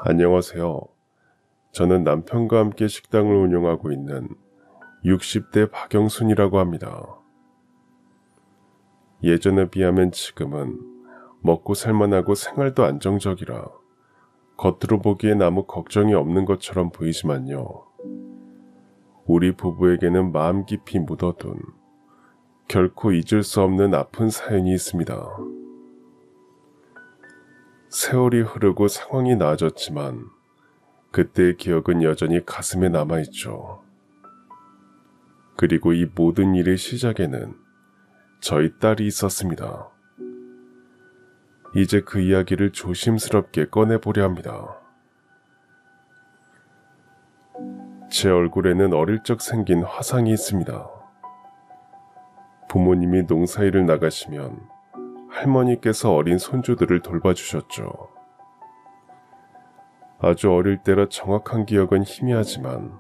안녕하세요. 저는 남편과 함께 식당을 운영하고 있는 60대 박영순이라고 합니다. 예전에 비하면 지금은 먹고 살만하고 생활도 안정적이라 겉으로 보기엔 아무 걱정이 없는 것처럼 보이지만요. 우리 부부에게는 마음 깊이 묻어둔 결코 잊을 수 없는 아픈 사연이 있습니다. 세월이 흐르고 상황이 나아졌지만 그때의 기억은 여전히 가슴에 남아있죠. 그리고 이 모든 일의 시작에는 저희 딸이 있었습니다. 이제 그 이야기를 조심스럽게 꺼내보려 합니다. 제 얼굴에는 어릴 적 생긴 화상이 있습니다. 부모님이 농사일을 나가시면 할머니께서 어린 손주들을 돌봐주셨죠. 아주 어릴 때라 정확한 기억은 희미하지만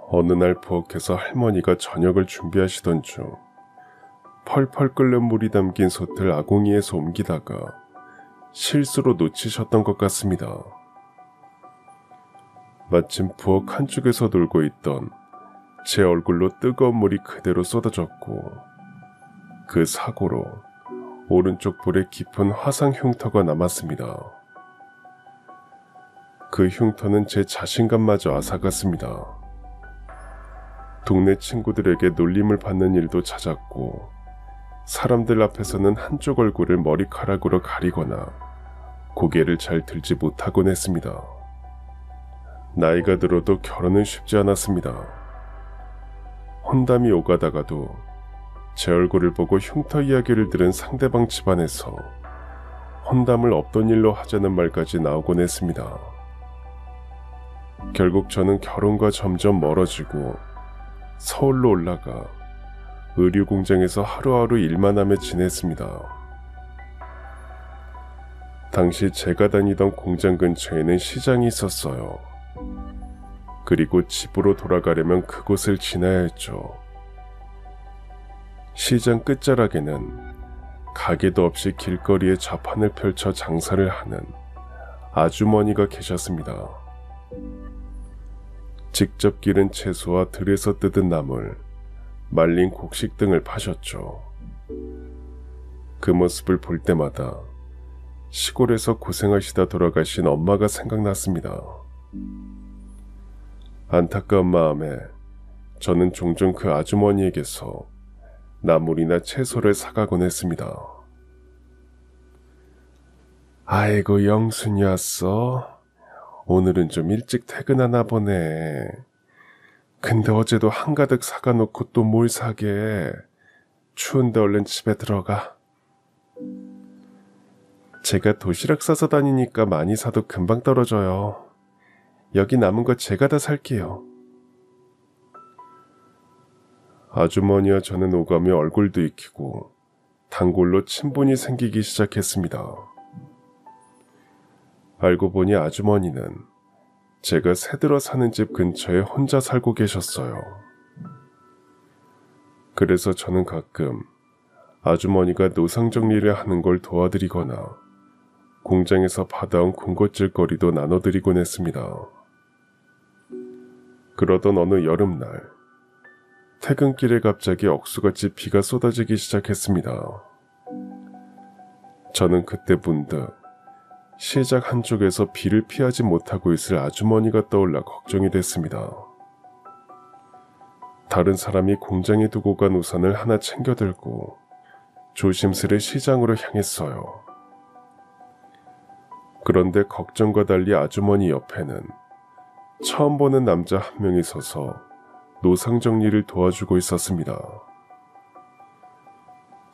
어느 날 부엌에서 할머니가 저녁을 준비하시던 중 펄펄 끓는 물이 담긴 솥을 아궁이에서 옮기다가 실수로 놓치셨던 것 같습니다. 마침 부엌 한쪽에서 놀고 있던 제 얼굴로 뜨거운 물이 그대로 쏟아졌고 그 사고로 오른쪽 볼에 깊은 화상 흉터가 남았습니다. 그 흉터는 제 자신감마저 앗아갔습니다. 동네 친구들에게 놀림을 받는 일도 잦았고 사람들 앞에서는 한쪽 얼굴을 머리카락으로 가리거나 고개를 잘 들지 못하곤 했습니다. 나이가 들어도 결혼은 쉽지 않았습니다. 혼담이 오가다가도 제 얼굴을 보고 흉터 이야기를 들은 상대방 집안에서 혼담을 없던 일로 하자는 말까지 나오곤 했습니다. 결국 저는 결혼과 점점 멀어지고 서울로 올라가 의류 공장에서 하루하루 일만 하며 지냈습니다. 당시 제가 다니던 공장 근처에는 시장이 있었어요. 그리고 집으로 돌아가려면 그곳을 지나야 했죠. 시장 끝자락에는 가게도 없이 길거리에 좌판을 펼쳐 장사를 하는 아주머니가 계셨습니다. 직접 기른 채소와 들에서 뜯은 나물, 말린 곡식 등을 파셨죠. 그 모습을 볼 때마다 시골에서 고생하시다 돌아가신 엄마가 생각났습니다. 안타까운 마음에 저는 종종 그 아주머니에게서 나물이나 채소를 사가곤 했습니다. 아이고, 영순이 왔어? 오늘은 좀 일찍 퇴근하나 보네. 근데 어제도 한가득 사가 놓고 또 뭘 사게. 추운데 얼른 집에 들어가. 제가 도시락 싸서 다니니까 많이 사도 금방 떨어져요. 여기 남은 거 제가 다 살게요. 아주머니와 저는 오가며 얼굴도 익히고 단골로 친분이 생기기 시작했습니다. 알고 보니 아주머니는 제가 새들어 사는 집 근처에 혼자 살고 계셨어요. 그래서 저는 가끔 아주머니가 노상 정리를 하는 걸 도와드리거나 공장에서 받아온 군것질거리도 나눠드리곤 했습니다. 그러던 어느 여름날 퇴근길에 갑자기 억수같이 비가 쏟아지기 시작했습니다. 저는 그때 문득 시작 한쪽에서 비를 피하지 못하고 있을 아주머니가 떠올라 걱정이 됐습니다. 다른 사람이 공장에 두고 간 우산을 하나 챙겨 들고 조심스레 시장으로 향했어요. 그런데 걱정과 달리 아주머니 옆에는 처음 보는 남자 한 명이 서서 노상 정리를 도와주고 있었습니다.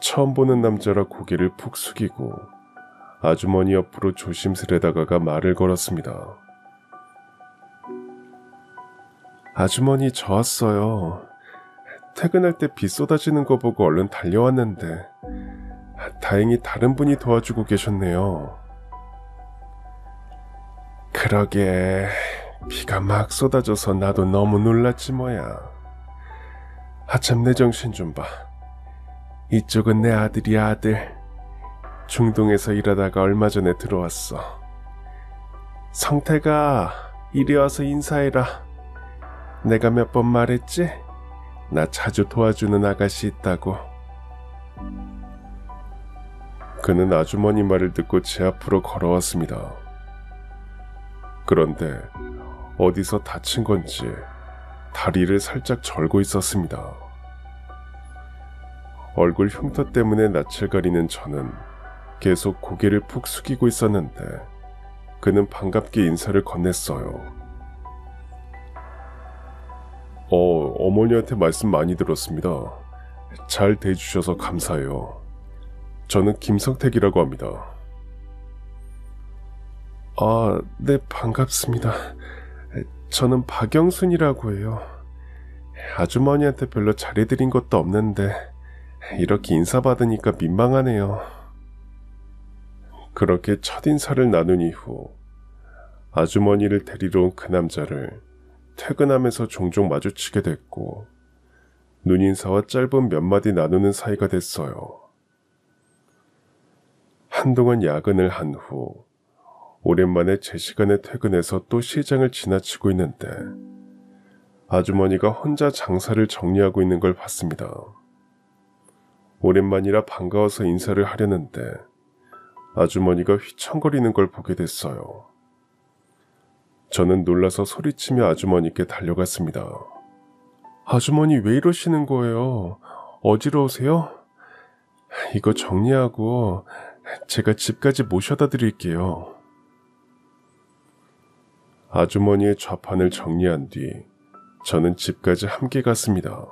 처음 보는 남자라 고개를 푹 숙이고 아주머니 옆으로 조심스레 다가가 말을 걸었습니다. 아주머니, 저 왔어요. 퇴근할 때 비 쏟아지는 거 보고 얼른 달려왔는데 다행히 다른 분이 도와주고 계셨네요. 그러게, 비가 막 쏟아져서 나도 너무 놀랐지 뭐야. 아참, 내 정신 좀 봐. 이쪽은 내 아들이야, 아들. 중동에서 일하다가 얼마 전에 들어왔어. 성태가 이리 와서 인사해라. 내가 몇 번 말했지? 나 자주 도와주는 아가씨 있다고. 그는 아주머니 말을 듣고 제 앞으로 걸어왔습니다. 그런데 어디서 다친 건지 다리를 살짝 절고 있었습니다. 얼굴 흉터 때문에 낯을 가리는 저는 계속 고개를 푹 숙이고 있었는데 그는 반갑게 인사를 건넸어요. 어머니한테 말씀 많이 들었습니다. 잘 대해주셔서 감사해요. 저는 김성택이라고 합니다. 아, 네, 반갑습니다. 저는 박영순이라고 해요. 아주머니한테 별로 잘해드린 것도 없는데 이렇게 인사받으니까 민망하네요. 그렇게 첫인사를 나눈 이후 아주머니를 데리러 온 그 남자를 퇴근하면서 종종 마주치게 됐고 눈인사와 짧은 몇 마디 나누는 사이가 됐어요. 한동안 야근을 한 후 오랜만에 제 시간에 퇴근해서 또 시장을 지나치고 있는데 아주머니가 혼자 장사를 정리하고 있는 걸 봤습니다. 오랜만이라 반가워서 인사를 하려는데 아주머니가 휘청거리는 걸 보게 됐어요. 저는 놀라서 소리치며 아주머니께 달려갔습니다. 아주머니 왜 이러시는 거예요? 어지러우세요? 이거 정리하고 제가 집까지 모셔다 드릴게요. 아주머니의 좌판을 정리한 뒤 저는 집까지 함께 갔습니다.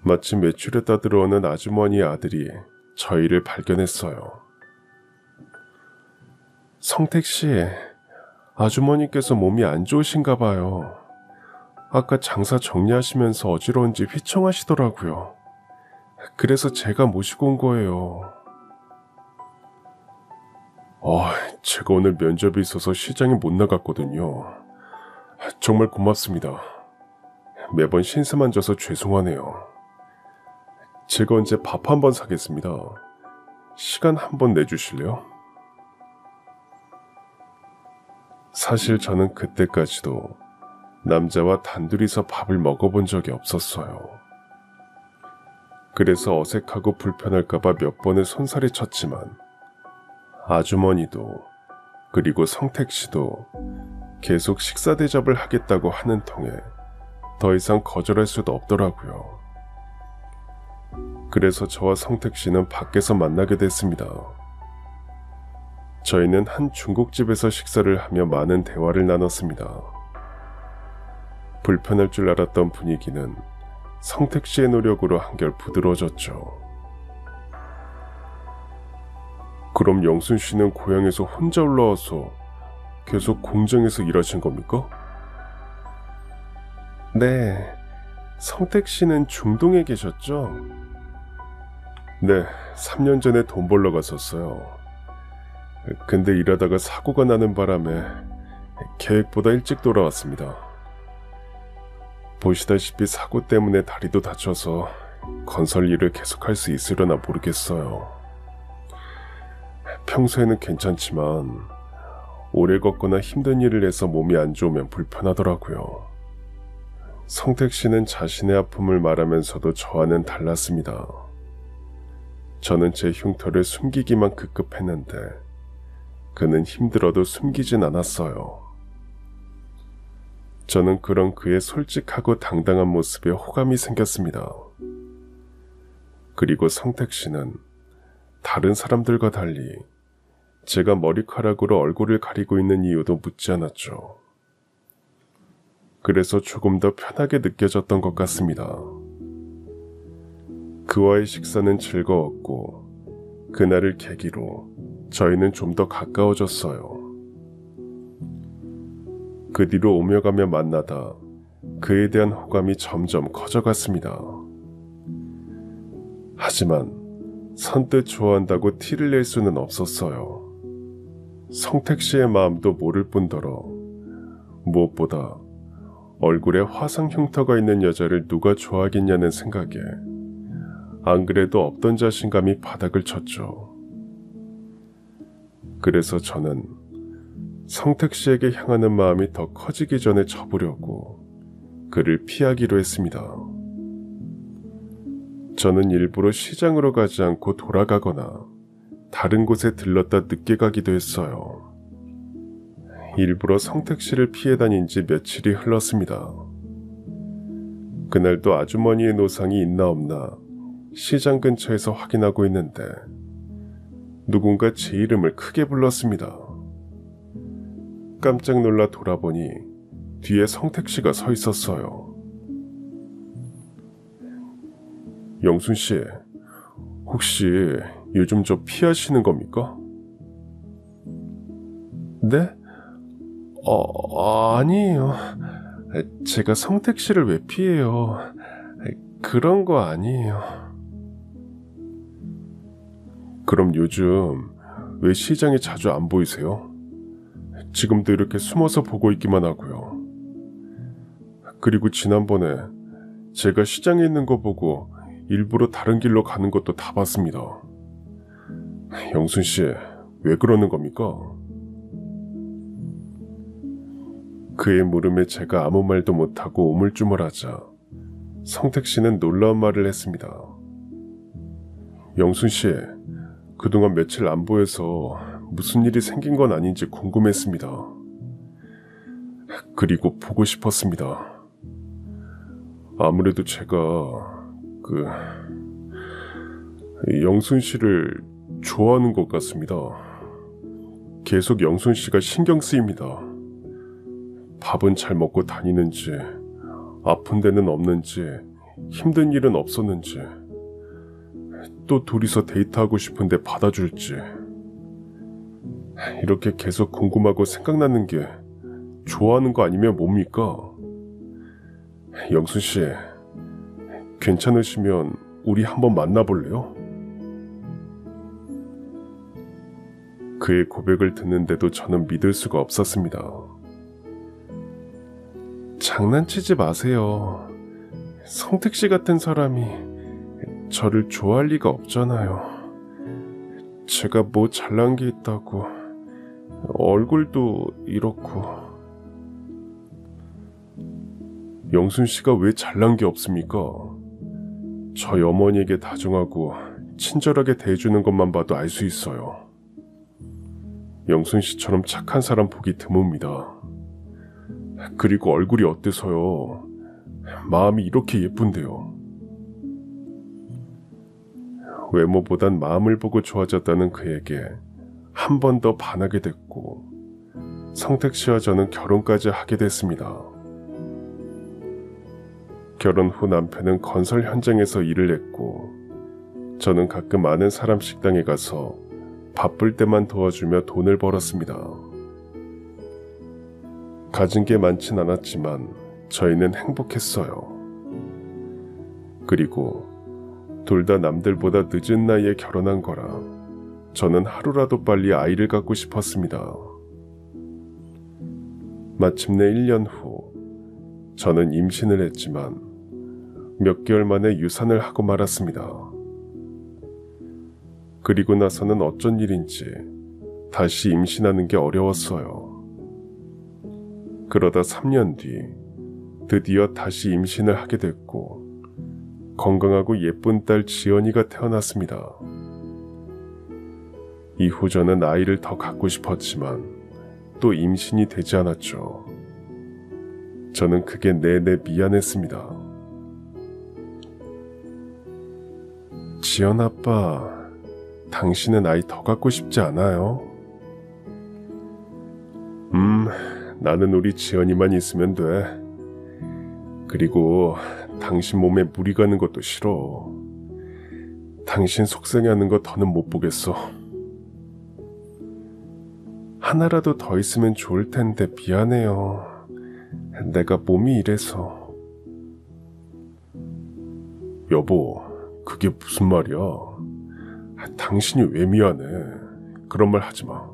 마침 외출에 따들어오는 아주머니의 아들이 저희를 발견했어요. 성택씨, 아주머니께서 몸이 안 좋으신가 봐요. 아까 장사 정리하시면서 어지러운지 휘청하시더라고요. 그래서 제가 모시고 온 거예요. 제가 오늘 면접이 있어서 시장에 못 나갔거든요. 정말 고맙습니다. 매번 신세만 져서 죄송하네요. 제가 언제 밥 한번 사겠습니다. 시간 한번 내주실래요? 사실 저는 그때까지도 남자와 단둘이서 밥을 먹어본 적이 없었어요. 그래서 어색하고 불편할까봐 몇 번을 손살에 쳤지만 아주머니도 그리고 성택씨도 계속 식사 대접을 하겠다고 하는 통에 더 이상 거절할 수도 없더라고요. 그래서 저와 성택씨는 밖에서 만나게 됐습니다. 저희는 한 중국집에서 식사를 하며 많은 대화를 나눴습니다. 불편할 줄 알았던 분위기는 성택씨의 노력으로 한결 부드러워졌죠. 그럼 영순씨는 고향에서 혼자 올라와서 계속 공장에서 일하신 겁니까? 네, 성택씨는 중동에 계셨죠? 네, 3년 전에 돈 벌러 갔었어요. 근데 일하다가 사고가 나는 바람에 계획보다 일찍 돌아왔습니다. 보시다시피 사고 때문에 다리도 다쳐서 건설 일을 계속할 수 있으려나 모르겠어요. 평소에는 괜찮지만 오래 걷거나 힘든 일을 해서 몸이 안 좋으면 불편하더라고요. 성택씨는 자신의 아픔을 말하면서도 저와는 달랐습니다. 저는 제 흉터를 숨기기만 급급했는데 그는 힘들어도 숨기진 않았어요. 저는 그런 그의 솔직하고 당당한 모습에 호감이 생겼습니다. 그리고 성택씨는 다른 사람들과 달리 제가 머리카락으로 얼굴을 가리고 있는 이유도 묻지 않았죠. 그래서 조금 더 편하게 느껴졌던 것 같습니다. 그와의 식사는 즐거웠고 그날을 계기로 저희는 좀 더 가까워졌어요. 그 뒤로 오며 가며 만나다 그에 대한 호감이 점점 커져갔습니다. 하지만 선뜻 좋아한다고 티를 낼 수는 없었어요. 성택씨의 마음도 모를 뿐더러 무엇보다 얼굴에 화상 흉터가 있는 여자를 누가 좋아하겠냐는 생각에 안 그래도 없던 자신감이 바닥을 쳤죠. 그래서 저는 성택 씨에게 향하는 마음이 더 커지기 전에 접으려고 그를 피하기로 했습니다. 저는 일부러 시장으로 가지 않고 돌아가거나 다른 곳에 들렀다 늦게 가기도 했어요. 일부러 성택 씨를 피해 다닌 지 며칠이 흘렀습니다. 그날도 아주머니의 노상이 있나 없나 시장 근처에서 확인하고 있는데 누군가 제 이름을 크게 불렀습니다. 깜짝 놀라 돌아보니 뒤에 성택 씨가 서 있었어요. 영순 씨, 혹시 요즘 저 피하시는 겁니까? 네? 아니에요. 제가 성택 씨를 왜 피해요? 그런 거 아니에요. 그럼 요즘 왜 시장에 자주 안 보이세요? 지금도 이렇게 숨어서 보고 있기만 하고요. 그리고 지난번에 제가 시장에 있는 거 보고 일부러 다른 길로 가는 것도 다 봤습니다. 영순 씨, 왜 그러는 겁니까? 그의 물음에 제가 아무 말도 못하고 우물쭈물하자 성택 씨는 놀라운 말을 했습니다. 영순 씨, 그동안 며칠 안 보여서 무슨 일이 생긴 건 아닌지 궁금했습니다. 그리고 보고 싶었습니다. 아무래도 제가 영순 씨를 좋아하는 것 같습니다. 계속 영순 씨가 신경 쓰입니다. 밥은 잘 먹고 다니는지, 아픈 데는 없는지, 힘든 일은 없었는지, 또 둘이서 데이트하고 싶은데 받아줄지. 이렇게 계속 궁금하고 생각나는 게 좋아하는 거 아니면 뭡니까? 영순 씨, 괜찮으시면 우리 한번 만나볼래요? 그의 고백을 듣는데도 저는 믿을 수가 없었습니다. 장난치지 마세요. 성택 씨 같은 사람이 저를 좋아할 리가 없잖아요. 제가 뭐 잘난 게 있다고, 얼굴도 이렇고. 영순 씨가 왜 잘난 게 없습니까? 저희 어머니에게 다정하고 친절하게 대해주는 것만 봐도 알 수 있어요. 영순 씨처럼 착한 사람 보기 드뭅니다. 그리고 얼굴이 어때서요? 마음이 이렇게 예쁜데요. 외모보단 마음을 보고 좋아졌다는 그에게 한 번 더 반하게 됐고 성택 씨와 저는 결혼까지 하게 됐습니다. 결혼 후 남편은 건설 현장에서 일을 했고 저는 가끔 아는 사람 식당에 가서 바쁠 때만 도와주며 돈을 벌었습니다. 가진 게 많진 않았지만 저희는 행복했어요. 그리고 둘 다 남들보다 늦은 나이에 결혼한 거라 저는 하루라도 빨리 아이를 갖고 싶었습니다. 마침내 1년 후 저는 임신을 했지만 몇 개월 만에 유산을 하고 말았습니다. 그리고 나서는 어쩐 일인지 다시 임신하는 게 어려웠어요. 그러다 3년 뒤 드디어 다시 임신을 하게 됐고 건강하고 예쁜 딸 지연이가 태어났습니다. 이후 저는 아이를 더 갖고 싶었지만 또 임신이 되지 않았죠. 저는 그게 내내 미안했습니다. 지연 아빠, 당신은 아이 더 갖고 싶지 않아요? 나는 우리 지연이만 있으면 돼. 그리고 당신 몸에 무리 가는 것도 싫어. 당신 속상해하는 거 더는 못 보겠어. 하나라도 더 있으면 좋을 텐데 미안해요. 내가 몸이 이래서. 여보, 그게 무슨 말이야? 당신이 왜 미안해? 그런 말 하지 마.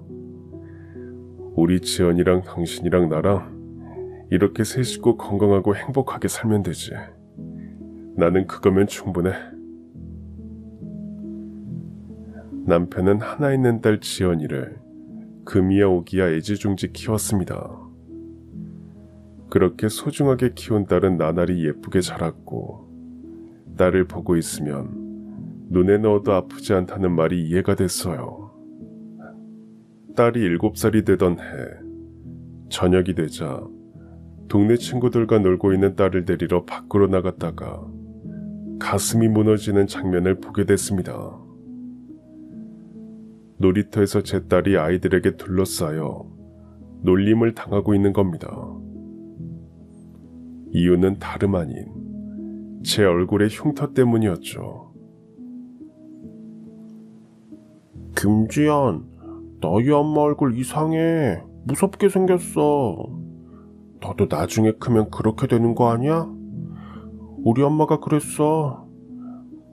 우리 지연이랑 당신이랑 나랑 이렇게 세 식구 건강하고 행복하게 살면 되지. 나는 그거면 충분해. 남편은 하나 있는 딸 지연이를 금이야 오기야 애지중지 키웠습니다. 그렇게 소중하게 키운 딸은 나날이 예쁘게 자랐고 딸을 보고 있으면 눈에 넣어도 아프지 않다는 말이 이해가 됐어요. 딸이 7살이 되던 해 저녁이 되자 동네 친구들과 놀고 있는 딸을 데리러 밖으로 나갔다가 가슴이 무너지는 장면을 보게 됐습니다. 놀이터에서 제 딸이 아이들에게 둘러싸여 놀림을 당하고 있는 겁니다. 이유는 다름 아닌 제 얼굴의 흉터 때문이었죠. 김지연, 너희 엄마 얼굴 이상해. 무섭게 생겼어. 너도 나중에 크면 그렇게 되는 거 아니야? 우리 엄마가 그랬어.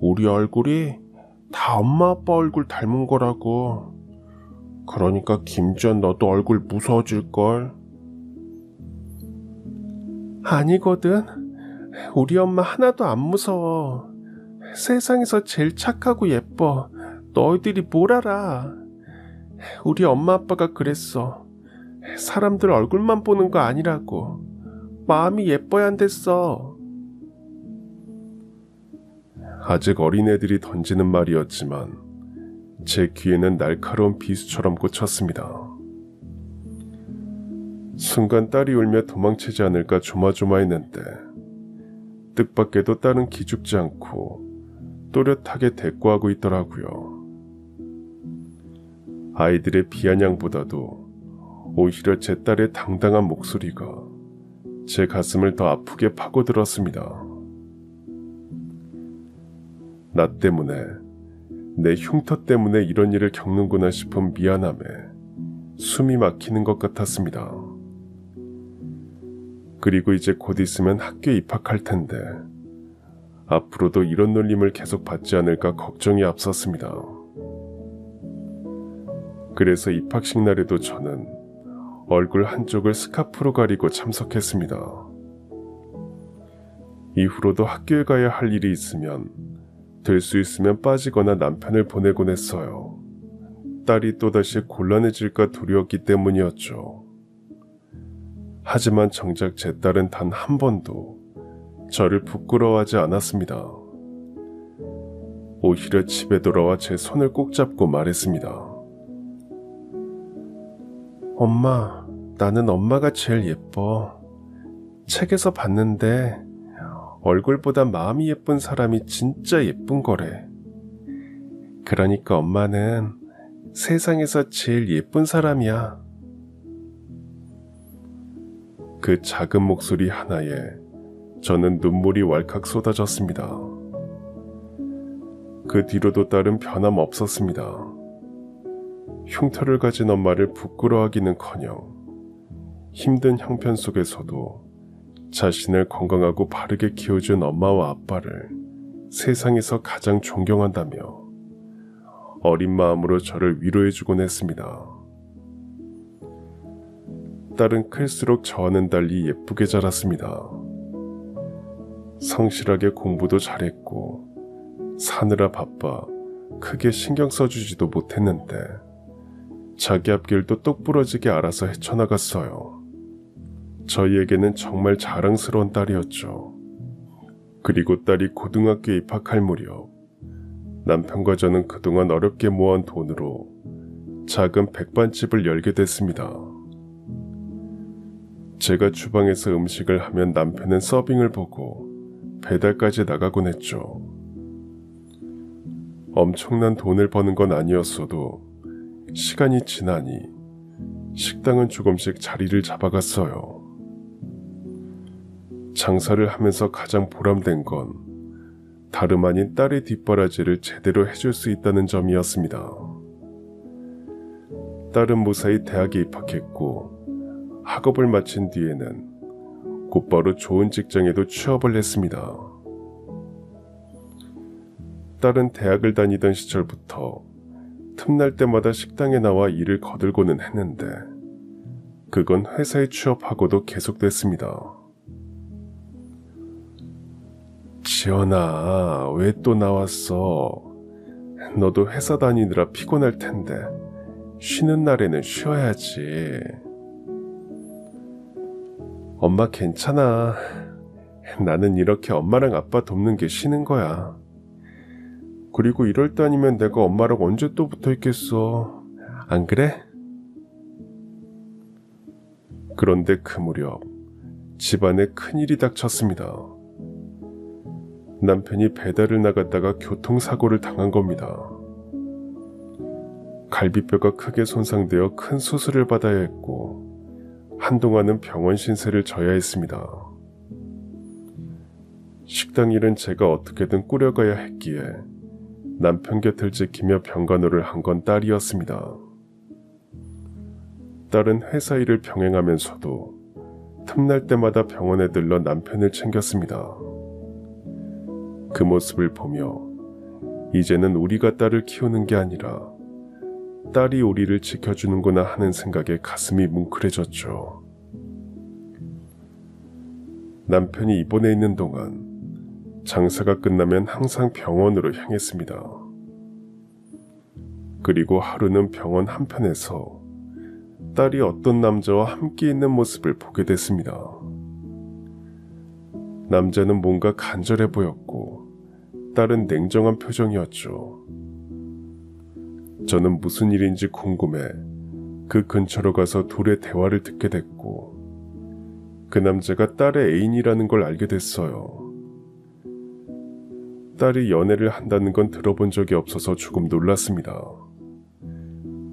우리 얼굴이 다 엄마 아빠 얼굴 닮은 거라고. 그러니까 김지연 너도 얼굴 무서워질걸. 아니거든. 우리 엄마 하나도 안 무서워. 세상에서 제일 착하고 예뻐. 너희들이 뭘 알아. 우리 엄마 아빠가 그랬어. 사람들 얼굴만 보는 거 아니라고. 마음이 예뻐야 한댔어. 아직 어린애들이 던지는 말이었지만 제 귀에는 날카로운 비수처럼 꽂혔습니다. 순간 딸이 울며 도망치지 않을까 조마조마했는데 뜻밖에도 딸은 기죽지 않고 또렷하게 대꾸하고 있더라고요. 아이들의 비아냥보다도 오히려 제 딸의 당당한 목소리가 제 가슴을 더 아프게 파고들었습니다. 나 때문에, 내 흉터 때문에 이런 일을 겪는구나 싶은 미안함에 숨이 막히는 것 같았습니다. 그리고 이제 곧 있으면 학교에 입학할 텐데 앞으로도 이런 놀림을 계속 받지 않을까 걱정이 앞섰습니다. 그래서 입학식 날에도 저는 얼굴 한쪽을 스카프로 가리고 참석했습니다. 이후로도 학교에 가야 할 일이 있으면 될 수 있으면 빠지거나 남편을 보내곤 했어요. 딸이 또다시 곤란해질까 두려웠기 때문이었죠. 하지만 정작 제 딸은 단 한 번도 저를 부끄러워하지 않았습니다. 오히려 집에 돌아와 제 손을 꼭 잡고 말했습니다. 엄마, 나는 엄마가 제일 예뻐. 책에서 봤는데 얼굴보다 마음이 예쁜 사람이 진짜 예쁜 거래. 그러니까 엄마는 세상에서 제일 예쁜 사람이야. 그 작은 목소리 하나에 저는 눈물이 왈칵 쏟아졌습니다. 그 뒤로도 딸은 변함없었습니다. 흉터를 가진 엄마를 부끄러워하기는커녕 힘든 형편 속에서도 자신을 건강하고 바르게 키워준 엄마와 아빠를 세상에서 가장 존경한다며 어린 마음으로 저를 위로해주곤 했습니다. 딸은 클수록 저와는 달리 예쁘게 자랐습니다. 성실하게 공부도 잘했고 사느라 바빠 크게 신경 써주지도 못했는데 자기 앞길도 똑부러지게 알아서 헤쳐나갔어요. 저희에게는 정말 자랑스러운 딸이었죠. 그리고 딸이 고등학교에 입학할 무렵 남편과 저는 그동안 어렵게 모아온 돈으로 작은 백반집을 열게 됐습니다. 제가 주방에서 음식을 하면 남편은 서빙을 보고 배달까지 나가곤 했죠. 엄청난 돈을 버는 건 아니었어도 시간이 지나니 식당은 조금씩 자리를 잡아갔어요. 장사를 하면서 가장 보람된 건 다름 아닌 딸의 뒷바라지를 제대로 해줄 수 있다는 점이었습니다. 딸은 무사히 대학에 입학했고 학업을 마친 뒤에는 곧바로 좋은 직장에도 취업을 했습니다. 딸은 대학을 다니던 시절부터 틈날 때마다 식당에 나와 일을 거들고는 했는데 그건 회사에 취업하고도 계속됐습니다. 지연아, 왜 또 나왔어? 너도 회사 다니느라 피곤할 텐데 쉬는 날에는 쉬어야지. 엄마 괜찮아. 나는 이렇게 엄마랑 아빠 돕는 게 쉬는 거야. 그리고 이럴 때 아니면 내가 엄마랑 언제 또 붙어 있겠어. 안 그래? 그런데 그 무렵 집안에 큰일이 닥쳤습니다. 남편이 배달을 나갔다가 교통사고를 당한 겁니다. 갈비뼈가 크게 손상되어 큰 수술을 받아야 했고 한동안은 병원 신세를 져야 했습니다. 식당 일은 제가 어떻게든 꾸려가야 했기에 남편 곁을 지키며 병간호를 한 건 딸이었습니다. 딸은 회사 일을 병행하면서도 틈날 때마다 병원에 들러 남편을 챙겼습니다. 그 모습을 보며 이제는 우리가 딸을 키우는 게 아니라 딸이 우리를 지켜주는구나 하는 생각에 가슴이 뭉클해졌죠. 남편이 입원해 있는 동안 장사가 끝나면 항상 병원으로 향했습니다. 그리고 하루는 병원 한편에서 딸이 어떤 남자와 함께 있는 모습을 보게 됐습니다. 남자는 뭔가 간절해 보였고 딸은 냉정한 표정이었죠. 저는 무슨 일인지 궁금해 그 근처로 가서 둘의 대화를 듣게 됐고 그 남자가 딸의 애인이라는 걸 알게 됐어요. 딸이 연애를 한다는 건 들어본 적이 없어서 조금 놀랐습니다.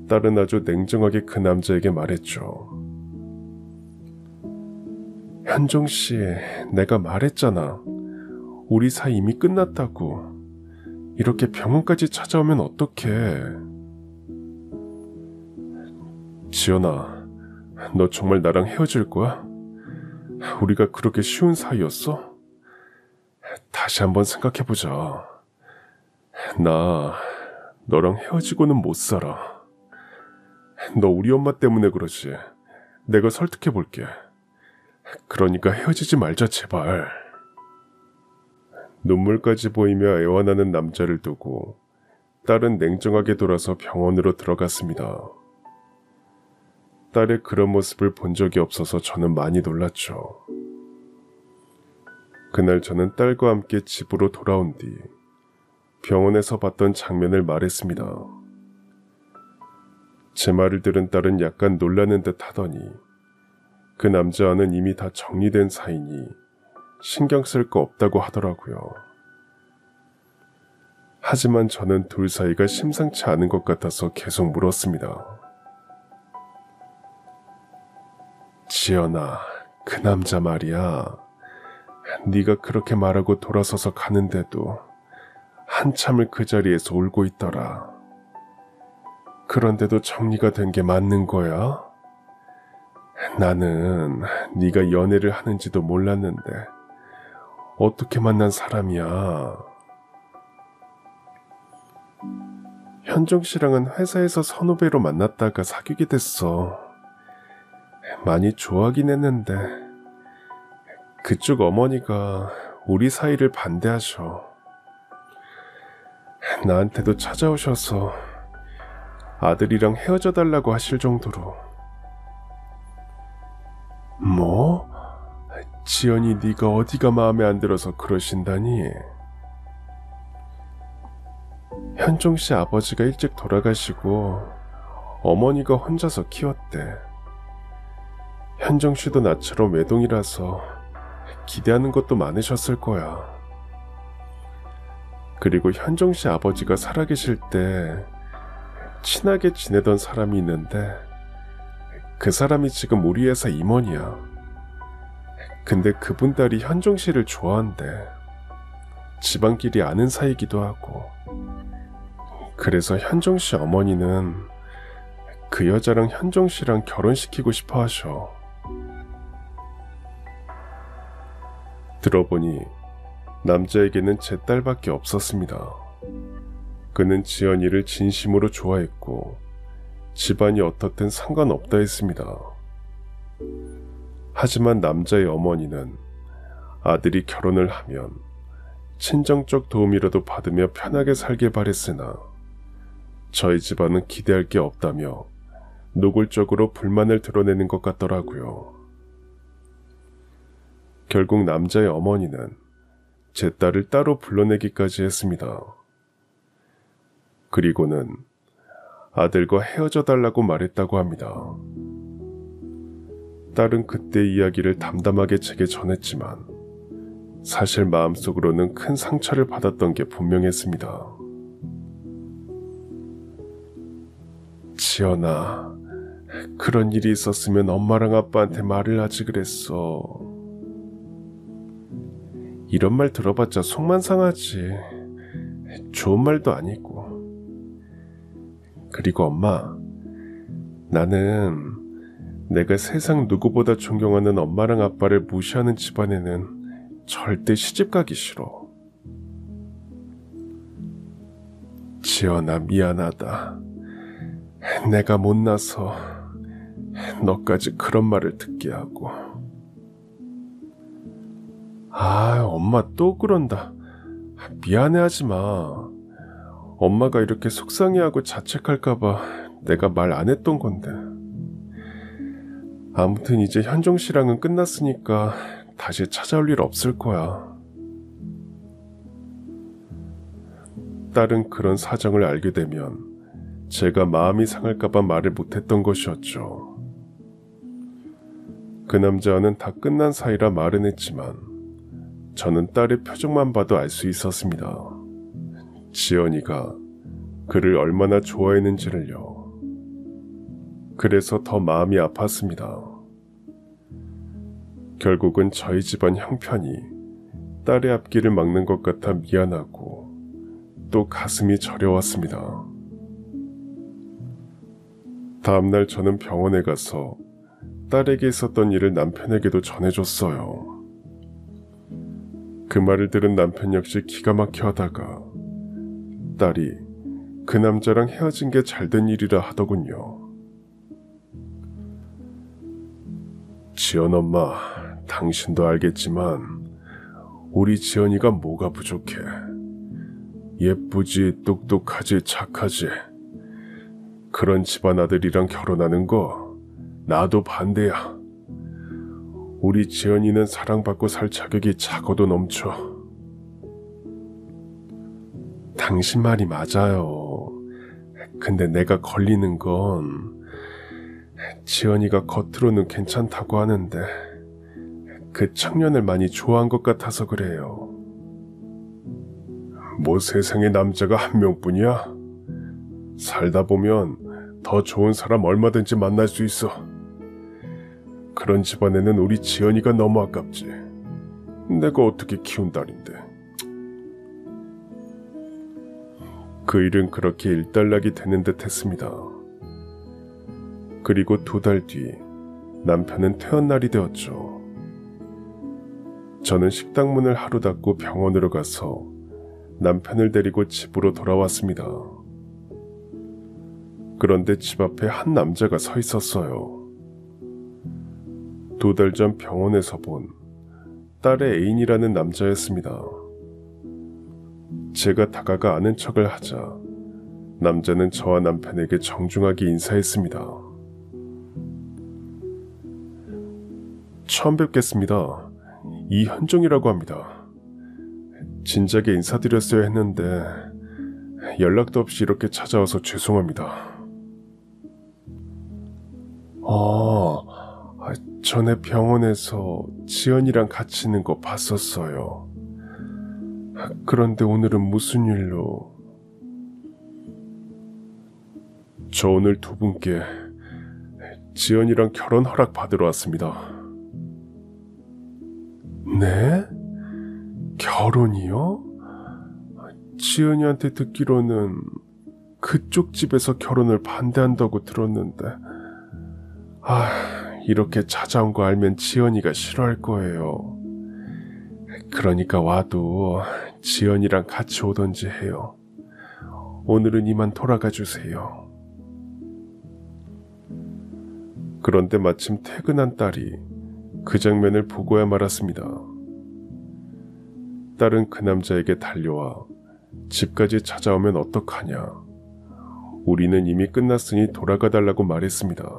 딸은 아주 냉정하게 그 남자에게 말했죠. 현종씨, 내가 말했잖아. 우리 사이 이미 끝났다고. 이렇게 병원까지 찾아오면 어떡해. 지연아, 너 정말 나랑 헤어질 거야? 우리가 그렇게 쉬운 사이였어? 다시 한번 생각해보자. 나 너랑 헤어지고는 못 살아. 너 우리 엄마 때문에 그러지. 내가 설득해볼게. 그러니까 헤어지지 말자 제발. 눈물까지 보이며 애원하는 남자를 두고 딸은 냉정하게 돌아서 병원으로 들어갔습니다. 딸의 그런 모습을 본 적이 없어서 저는 많이 놀랐죠. 그날 저는 딸과 함께 집으로 돌아온 뒤 병원에서 봤던 장면을 말했습니다. 제 말을 들은 딸은 약간 놀라는 듯 하더니 그 남자와는 이미 다 정리된 사이니 신경 쓸 거 없다고 하더라고요. 하지만 저는 둘 사이가 심상치 않은 것 같아서 계속 물었습니다. 지연아, 그 남자 말이야. 네가 그렇게 말하고 돌아서서 가는데도 한참을 그 자리에서 울고 있더라. 그런데도 정리가 된 게 맞는 거야? 나는 네가 연애를 하는지도 몰랐는데 어떻게 만난 사람이야? 현종 씨랑은 회사에서 선후배로 만났다가 사귀게 됐어. 많이 좋아하긴 했는데 그쪽 어머니가 우리 사이를 반대하셔. 나한테도 찾아오셔서 아들이랑 헤어져 달라고 하실 정도로. 뭐? 지연이 네가 어디가 마음에 안 들어서 그러신다니? 현종 씨 아버지가 일찍 돌아가시고 어머니가 혼자서 키웠대. 현종 씨도 나처럼 외동이라서 기대하는 것도 많으셨을 거야. 그리고 현종 씨 아버지가 살아계실 때 친하게 지내던 사람이 있는데 그 사람이 지금 우리 회사 임원이야. 근데 그분 딸이 현종 씨를 좋아한대. 집안끼리 아는 사이기도 하고. 그래서 현종 씨 어머니는 그 여자랑 현종 씨랑 결혼시키고 싶어 하셔. 들어보니 남자에게는 제 딸밖에 없었습니다. 그는 지연이를 진심으로 좋아했고 집안이 어떻든 상관없다 했습니다. 하지만 남자의 어머니는 아들이 결혼을 하면 친정적 도움이라도 받으며 편하게 살길 바랬으나 저희 집안은 기대할 게 없다며 노골적으로 불만을 드러내는 것 같더라고요. 결국 남자의 어머니는 제 딸을 따로 불러내기까지 했습니다. 그리고는 아들과 헤어져 달라고 말했다고 합니다. 딸은 그때 이야기를 담담하게 제게 전했지만 사실 마음속으로는 큰 상처를 받았던 게 분명했습니다. 지연아, 그런 일이 있었으면 엄마랑 아빠한테 말을 하지 그랬어. 이런 말 들어봤자 속만 상하지. 좋은 말도 아니고. 그리고 엄마, 나는 내가 세상 누구보다 존경하는 엄마랑 아빠를 무시하는 집안에는 절대 시집가기 싫어. 지연아, 미안하다. 내가 못나서 너까지 그런 말을 듣게 하고. 엄마 또 그런다. 미안해하지 마. 엄마가 이렇게 속상해하고 자책할까봐 내가 말 안 했던 건데. 아무튼 이제 현종 씨랑은 끝났으니까 다시 찾아올 일 없을 거야. 딸은 그런 사정을 알게 되면 제가 마음이 상할까봐 말을 못했던 것이었죠. 그 남자와는 다 끝난 사이라 말은 했지만 저는 딸의 표정만 봐도 알 수 있었습니다. 지연이가 그를 얼마나 좋아했는지를요. 그래서 더 마음이 아팠습니다. 결국은 저희 집안 형편이 딸의 앞길을 막는 것 같아 미안하고 또 가슴이 저려왔습니다. 다음날 저는 병원에 가서 딸에게 있었던 일을 남편에게도 전해줬어요. 그 말을 들은 남편 역시 기가 막혀 하다가 딸이 그 남자랑 헤어진 게 잘된 일이라 하더군요. 지연 엄마, 당신도 알겠지만 우리 지연이가 뭐가 부족해. 예쁘지, 똑똑하지, 착하지. 그런 집안 아들이랑 결혼하는 거 나도 반대야. 우리 지연이는 사랑받고 살 자격이 작아도 넘쳐. 당신 말이 맞아요. 근데 내가 걸리는 건 지연이가 겉으로는 괜찮다고 하는데 그 청년을 많이 좋아한 것 같아서 그래요. 뭐 세상에 남자가 한 명뿐이야? 살다 보면 더 좋은 사람 얼마든지 만날 수 있어. 그런 집안에는 우리 지연이가 너무 아깝지. 내가 어떻게 키운 딸인데. 그 일은 그렇게 일단락이 되는 듯 했습니다. 그리고 2달 뒤 남편은 퇴원 날이 되었죠. 저는 식당 문을 하루 닫고 병원으로 가서 남편을 데리고 집으로 돌아왔습니다. 그런데 집 앞에 한 남자가 서 있었어요. 2달 전 병원에서 본 딸의 애인이라는 남자였습니다. 제가 다가가 아는 척을 하자 남자는 저와 남편에게 정중하게 인사했습니다. 처음 뵙겠습니다. 이현종이라고 합니다. 진작에 인사드렸어야 했는데 연락도 없이 이렇게 찾아와서 죄송합니다. 전에 병원에서 지연이랑 같이 있는 거 봤었어요. 그런데 오늘은 무슨 일로? 저 오늘 2분께 지연이랑 결혼 허락 받으러 왔습니다. 네? 결혼이요? 지연이한테 듣기로는 그쪽 집에서 결혼을 반대한다고 들었는데 이렇게 찾아온 거 알면 지연이가 싫어할 거예요. 그러니까 와도 지연이랑 같이 오던지 해요. 오늘은 이만 돌아가 주세요. 그런데 마침 퇴근한 딸이 그 장면을 보고야 말았습니다. 딸은 그 남자에게 달려와 집까지 찾아오면 어떡하냐, 우리는 이미 끝났으니 돌아가 달라고 말했습니다.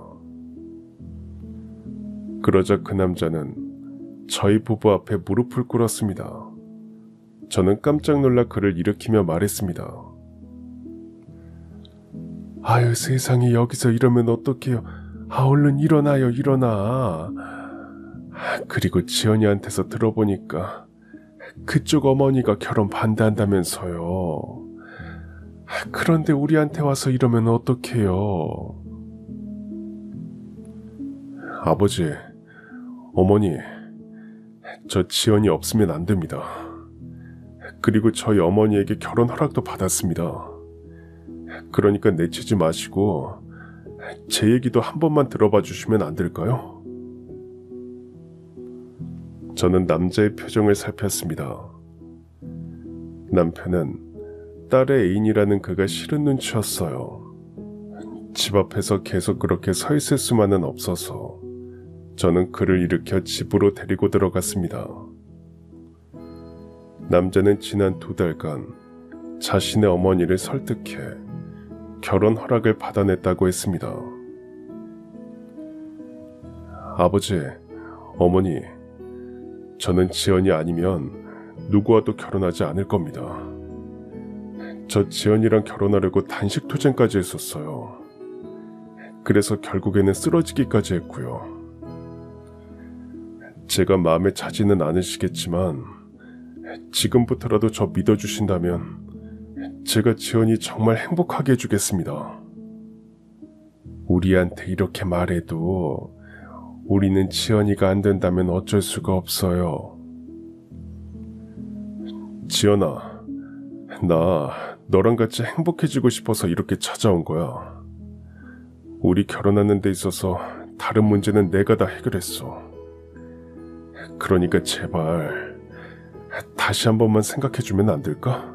그러자 그 남자는 저희 부부 앞에 무릎을 꿇었습니다. 저는 깜짝 놀라 그를 일으키며 말했습니다. 아유, 세상에, 여기서 이러면 어떡해요. 얼른 일어나요, 일어나. 그리고 지연이한테서 들어보니까 그쪽 어머니가 결혼 반대한다면서요. 그런데 우리한테 와서 이러면 어떡해요. 아버지, 어머니, 저 지연이 없으면 안 됩니다. 그리고 저희 어머니에게 결혼 허락도 받았습니다. 그러니까 내치지 마시고 제 얘기도 한 번만 들어봐 주시면 안 될까요? 저는 남자의 표정을 살폈습니다. 남편은 딸의 애인이라는 그가 싫은 눈치였어요. 집 앞에서 계속 그렇게 서 있을 수만은 없어서 저는 그를 일으켜 집으로 데리고 들어갔습니다. 남자는 지난 2달간 자신의 어머니를 설득해 결혼 허락을 받아냈다고 했습니다. 아버지, 어머니, 저는 지연이 아니면 누구와도 결혼하지 않을 겁니다. 저 지연이랑 결혼하려고 단식투쟁까지 했었어요. 그래서 결국에는 쓰러지기까지 했고요. 제가 마음에 차지는 않으시겠지만 지금부터라도 저 믿어주신다면 제가 지연이 정말 행복하게 해주겠습니다. 우리한테 이렇게 말해도 우리는 지연이가 안 된다면 어쩔 수가 없어요. 지연아, 나 너랑 같이 행복해지고 싶어서 이렇게 찾아온 거야. 우리 결혼하는 데 있어서 다른 문제는 내가 다 해결했어. 그러니까 제발 다시 한 번만 생각해주면 안 될까?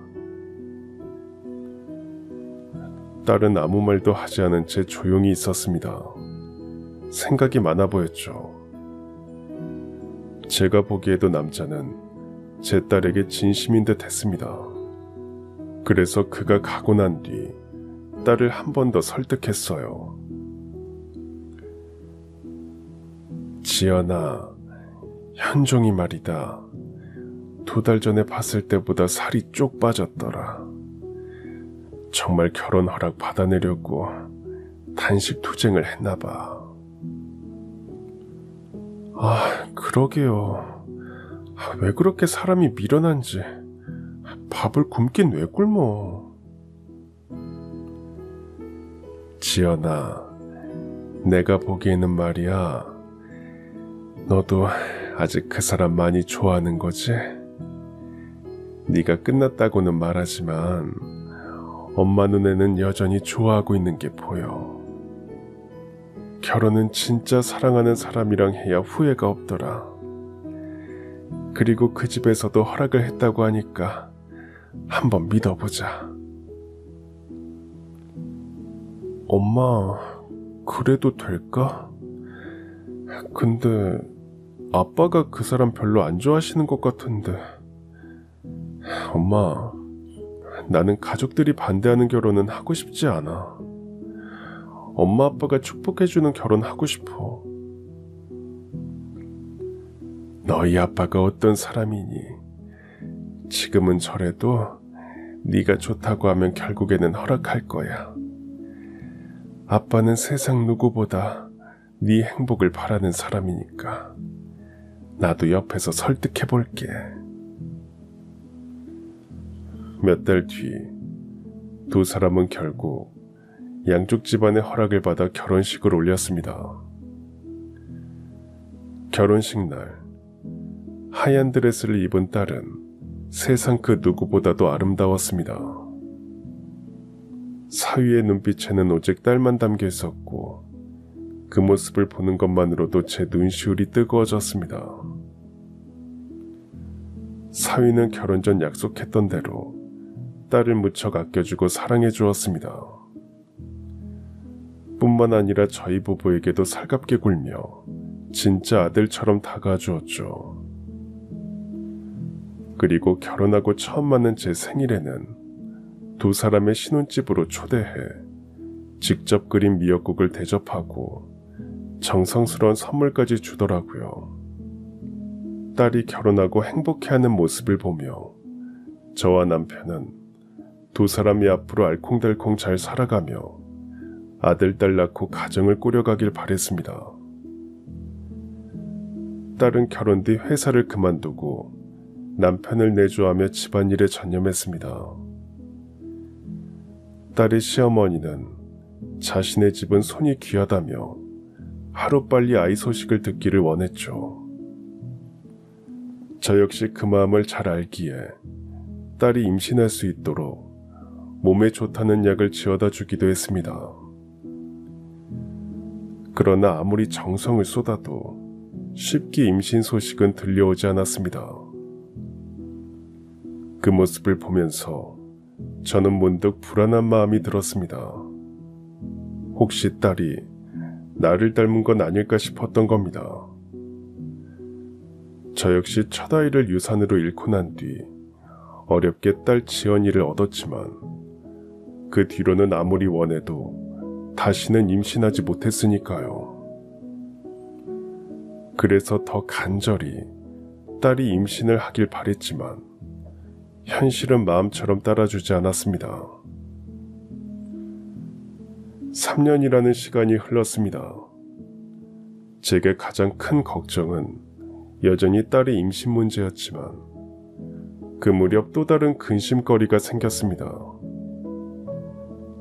딸은 아무 말도 하지 않은 채 조용히 있었습니다. 생각이 많아 보였죠. 제가 보기에도 남자는 제 딸에게 진심인 듯 했습니다. 그래서 그가 가고 난 뒤 딸을 한 번 더 설득했어요. 지연아, 현종이 말이다. 2달 전에 봤을 때보다 살이 쪽 빠졌더라. 정말 결혼 허락 받아내려고 단식 투쟁을 했나봐. 그러게요. 왜 그렇게 사람이 미련한지. 밥을 굶긴 왜 굶어. 지연아, 내가 보기에는 말이야, 너도 아직 그 사람 많이 좋아하는 거지? 네가 끝났다고는 말하지만 엄마 눈에는 여전히 좋아하고 있는 게 보여. 결혼은 진짜 사랑하는 사람이랑 해야 후회가 없더라. 그리고 그 집에서도 허락을 했다고 하니까 한번 믿어보자. 엄마, 그래도 될까? 근데 아빠가 그 사람 별로 안 좋아하시는 것 같은데. 엄마, 나는 가족들이 반대하는 결혼은 하고 싶지 않아. 엄마 아빠가 축복해주는 결혼 하고 싶어. 너희 아빠가 어떤 사람이니? 지금은 저래도 네가 좋다고 하면 결국에는 허락할 거야. 아빠는 세상 누구보다 네 행복을 바라는 사람이니까 나도 옆에서 설득해 볼게. 몇 달 뒤 두 사람은 결국 양쪽 집안의 허락을 받아 결혼식을 올렸습니다. 결혼식 날 하얀 드레스를 입은 딸은 세상 그 누구보다도 아름다웠습니다. 사위의 눈빛에는 오직 딸만 담겨 있었고 그 모습을 보는 것만으로도 제 눈시울이 뜨거워졌습니다. 사위는 결혼 전 약속했던 대로 딸을 무척 아껴주고 사랑해 주었습니다. 뿐만 아니라 저희 부부에게도 살갑게 굴며 진짜 아들처럼 다가주었죠. 그리고 결혼하고 처음 맞는 제 생일에는 두 사람의 신혼집으로 초대해 직접 끓인 미역국을 대접하고 정성스러운 선물까지 주더라고요. 딸이 결혼하고 행복해하는 모습을 보며 저와 남편은 두 사람이 앞으로 알콩달콩 잘 살아가며 아들, 딸 낳고 가정을 꾸려가길 바랬습니다. 딸은 결혼 뒤 회사를 그만두고 남편을 내조하며 집안일에 전념했습니다. 딸의 시어머니는 자신의 집은 손이 귀하다며 하루빨리 아이 소식을 듣기를 원했죠. 저 역시 그 마음을 잘 알기에 딸이 임신할 수 있도록 몸에 좋다는 약을 지어다 주기도 했습니다. 그러나 아무리 정성을 쏟아도 쉽게 임신 소식은 들려오지 않았습니다. 그 모습을 보면서 저는 문득 불안한 마음이 들었습니다. 혹시 딸이 나를 닮은 건 아닐까 싶었던 겁니다. 저 역시 첫 아이를 유산으로 잃고 난 뒤 어렵게 딸 지연이를 얻었지만 그 뒤로는 아무리 원해도 다시는 임신하지 못했으니까요. 그래서 더 간절히 딸이 임신을 하길 바랬지만 현실은 마음처럼 따라주지 않았습니다. 3년이라는 시간이 흘렀습니다. 제게 가장 큰 걱정은 여전히 딸의 임신 문제였지만 그 무렵 또 다른 근심거리가 생겼습니다.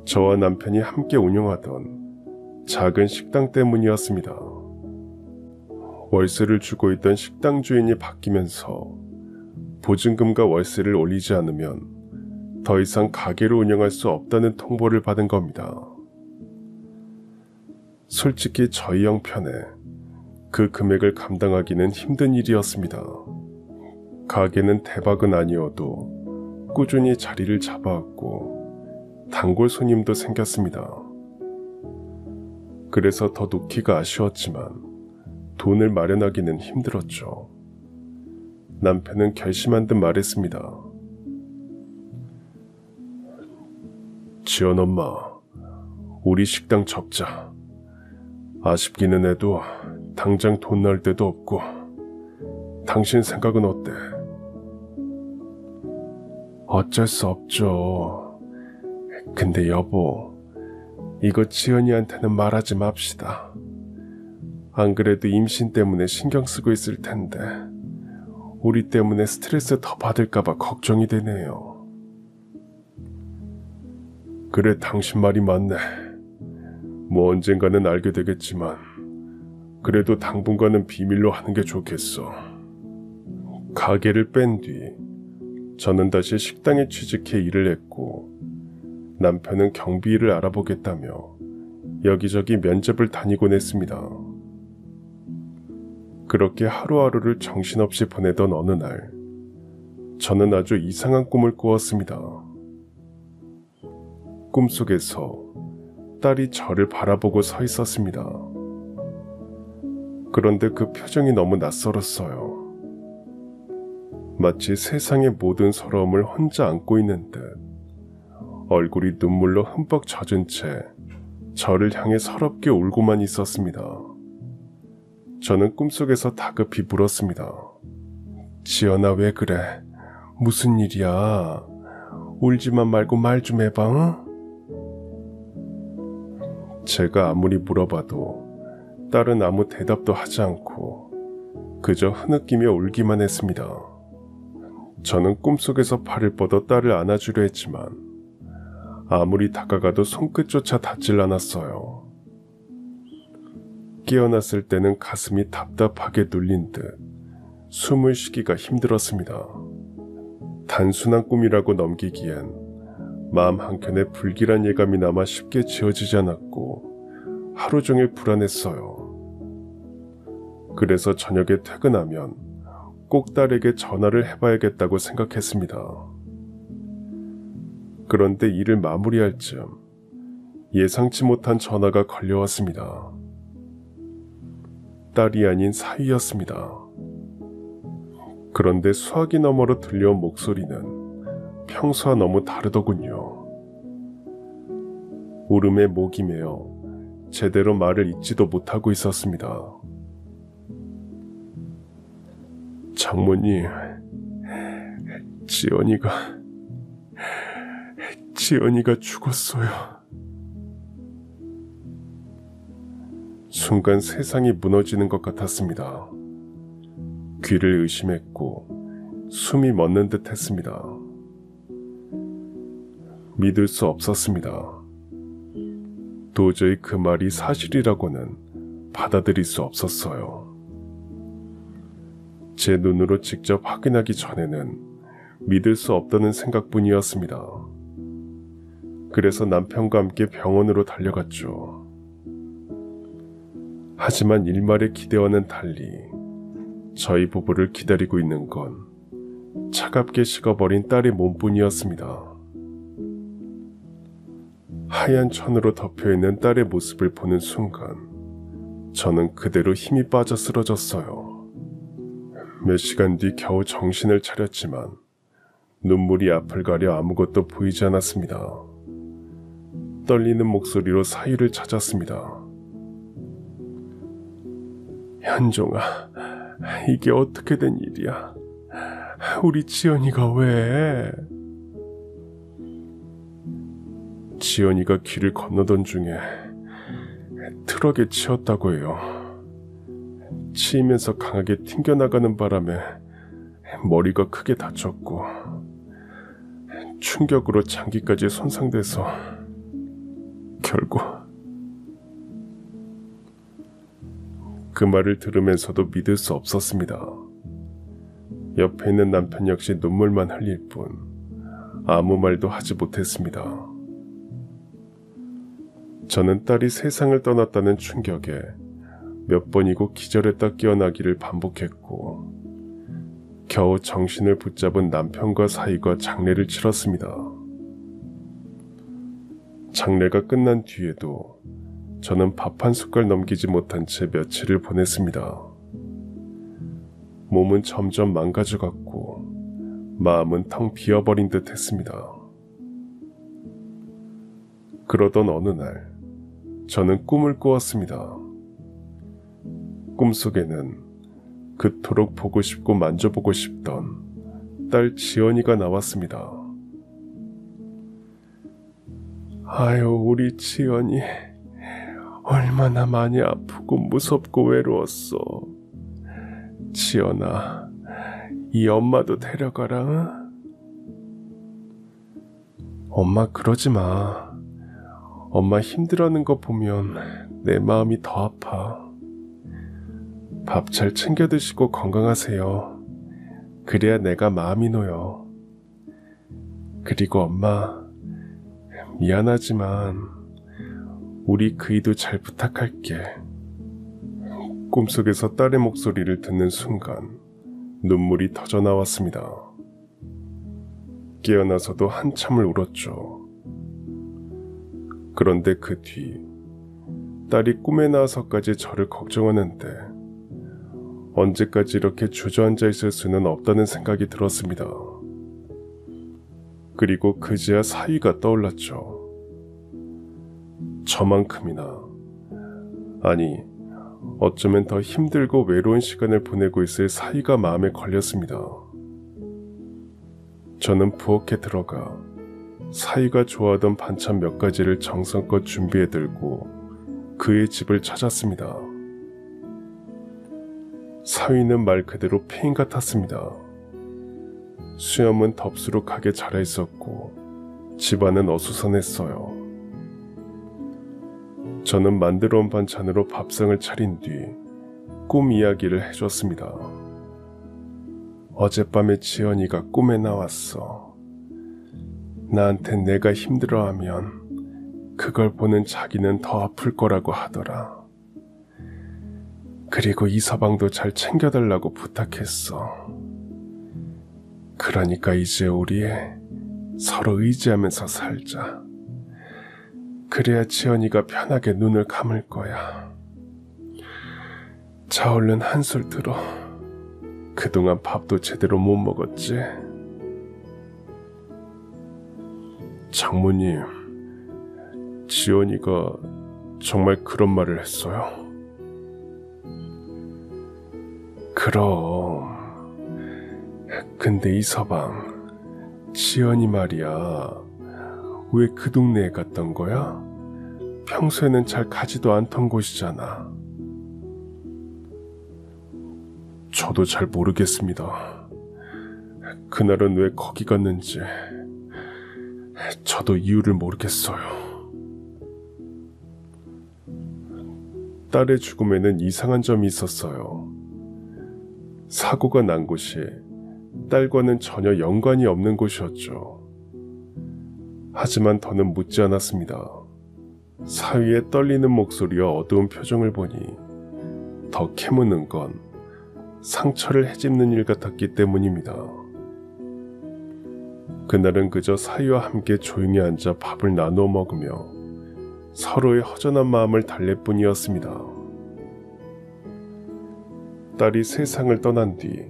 저와 남편이 함께 운영하던 작은 식당 때문이었습니다. 월세를 주고 있던 식당 주인이 바뀌면서 보증금과 월세를 올리지 않으면 더 이상 가게를 운영할 수 없다는 통보를 받은 겁니다. 솔직히 저희 형편에 그 금액을 감당하기는 힘든 일이었습니다. 가게는 대박은 아니어도 꾸준히 자리를 잡아왔고 단골 손님도 생겼습니다. 그래서 더 놓기가 아쉬웠지만 돈을 마련하기는 힘들었죠. 남편은 결심한 듯 말했습니다. 지연 엄마, 우리 식당 접자. 아쉽기는 해도 당장 돈 날 데도 없고. 당신 생각은 어때? 어쩔 수 없죠. 근데 여보, 이거 지연이한테는 말하지 맙시다. 안 그래도 임신 때문에 신경 쓰고 있을 텐데 우리 때문에 스트레스 더 받을까봐 걱정이 되네요. 그래, 당신 말이 맞네. 뭐 언젠가는 알게 되겠지만 그래도 당분간은 비밀로 하는 게 좋겠어. 가게를 뺀 뒤 저는 다시 식당에 취직해 일을 했고 남편은 경비 일을 알아보겠다며 여기저기 면접을 다니곤 했습니다. 그렇게 하루하루를 정신없이 보내던 어느 날 저는 아주 이상한 꿈을 꾸었습니다. 꿈속에서 딸이 저를 바라보고 서 있었습니다. 그런데 그 표정이 너무 낯설었어요. 마치 세상의 모든 서러움을 혼자 안고 있는 듯 얼굴이 눈물로 흠뻑 젖은 채 저를 향해 서럽게 울고만 있었습니다. 저는 꿈속에서 다급히 물었습니다. 지연아, 왜 그래? 무슨 일이야? 울지만 말고 말 좀 해봐, 응? 제가 아무리 물어봐도 딸은 아무 대답도 하지 않고 그저 흐느끼며 울기만 했습니다. 저는 꿈속에서 팔을 뻗어 딸을 안아주려 했지만 아무리 다가가도 손끝조차 닿질 않았어요. 깨어났을 때는 가슴이 답답하게 눌린 듯 숨을 쉬기가 힘들었습니다. 단순한 꿈이라고 넘기기엔 마음 한켠에 불길한 예감이 남아 쉽게 지워지지 않았고 하루 종일 불안했어요. 그래서 저녁에 퇴근하면 꼭 딸에게 전화를 해봐야겠다고 생각했습니다. 그런데 일을 마무리할 즈음 예상치 못한 전화가 걸려왔습니다. 딸이 아닌 사위였습니다. 그런데 수화기 너머로 들려온 목소리는 평소와 너무 다르더군요. 울음에 목이 메어 제대로 말을 잇지도 못하고 있었습니다. 장모님, 지연이가 죽었어요. 순간 세상이 무너지는 것 같았습니다. 귀를 의심했고 숨이 멎는 듯 했습니다. 믿을 수 없었습니다. 도저히 그 말이 사실이라고는 받아들일 수 없었어요. 제 눈으로 직접 확인하기 전에는 믿을 수 없다는 생각뿐이었습니다. 그래서 남편과 함께 병원으로 달려갔죠. 하지만 일말의 기대와는 달리 저희 부부를 기다리고 있는 건 차갑게 식어버린 딸의 몸뿐이었습니다. 하얀 천으로 덮여있는 딸의 모습을 보는 순간 저는 그대로 힘이 빠져 쓰러졌어요. 몇 시간 뒤 겨우 정신을 차렸지만 눈물이 앞을 가려 아무것도 보이지 않았습니다. 떨리는 목소리로 사위를 찾았습니다. 현종아, 이게 어떻게 된 일이야? 우리 지연이가 왜? 지연이가 길을 건너던 중에 트럭에 치였다고 해요. 치이면서 강하게 튕겨나가는 바람에 머리가 크게 다쳤고 충격으로 장기까지 손상돼서 결국. 그 말을 들으면서도 믿을 수 없었습니다. 옆에 있는 남편 역시 눈물만 흘릴 뿐 아무 말도 하지 못했습니다. 저는 딸이 세상을 떠났다는 충격에 몇 번이고 기절했다 깨어나기를 반복했고 겨우 정신을 붙잡은 남편과 사위가 장례를 치렀습니다. 장례가 끝난 뒤에도 저는 밥 한 숟갈 넘기지 못한 채 며칠을 보냈습니다. 몸은 점점 망가져갔고 마음은 텅 비어버린 듯 했습니다. 그러던 어느 날 저는 꿈을 꾸었습니다. 꿈속에는 그토록 보고 싶고 만져보고 싶던 딸 지연이가 나왔습니다. 아유, 우리 지연이 얼마나 많이 아프고 무섭고 외로웠어. 지연아, 이 엄마도 데려가라. 응? 엄마 그러지 마. 엄마 힘들어하는 거 보면 내 마음이 더 아파. 밥 잘 챙겨 드시고 건강하세요. 그래야 내가 마음이 놓여. 그리고 엄마, 미안하지만 우리 그이도 잘 부탁할게. 꿈속에서 딸의 목소리를 듣는 순간 눈물이 터져 나왔습니다. 깨어나서도 한참을 울었죠. 그런데 그 뒤 딸이 꿈에 나와서까지 저를 걱정하는데 언제까지 이렇게 주저앉아 있을 수는 없다는 생각이 들었습니다. 그리고 그제야 사위가 떠올랐죠. 저만큼이나, 아니 어쩌면 더 힘들고 외로운 시간을 보내고 있을 사위가 마음에 걸렸습니다. 저는 부엌에 들어가 사위가 좋아하던 반찬 몇 가지를 정성껏 준비해 들고 그의 집을 찾았습니다. 사위는 말 그대로 폐인 같았습니다. 수염은 덥수룩하게 자라 있었고 집안은 어수선했어요. 저는 만들어 온 반찬으로 밥상을 차린 뒤 꿈 이야기를 해줬습니다. 어젯밤에 지연이가 꿈에 나왔어. 나한테 내가 힘들어하면 그걸 보는 자기는 더 아플 거라고 하더라. 그리고 이 서방도 잘 챙겨달라고 부탁했어. 그러니까 이제 우리 서로 의지하면서 살자. 그래야 지연이가 편하게 눈을 감을 거야. 자, 얼른 한술 들어. 그동안 밥도 제대로 못 먹었지? 장모님, 지연이가 정말 그런 말을 했어요? 그럼. 근데 이서방, 지연이 말이야. 왜 그 동네에 갔던 거야? 평소에는 잘 가지도 않던 곳이잖아. 저도 잘 모르겠습니다. 그날은 왜 거기 갔는지 저도 이유를 모르겠어요. 딸의 죽음에는 이상한 점이 있었어요. 사고가 난 곳이 딸과는 전혀 연관이 없는 곳이었죠. 하지만 더는 묻지 않았습니다. 사위의 떨리는 목소리와 어두운 표정을 보니 더 캐묻는 건 상처를 헤집는 일 같았기 때문입니다. 그날은 그저 사위와 함께 조용히 앉아 밥을 나누어 먹으며 서로의 허전한 마음을 달랠 뿐이었습니다. 딸이 세상을 떠난 뒤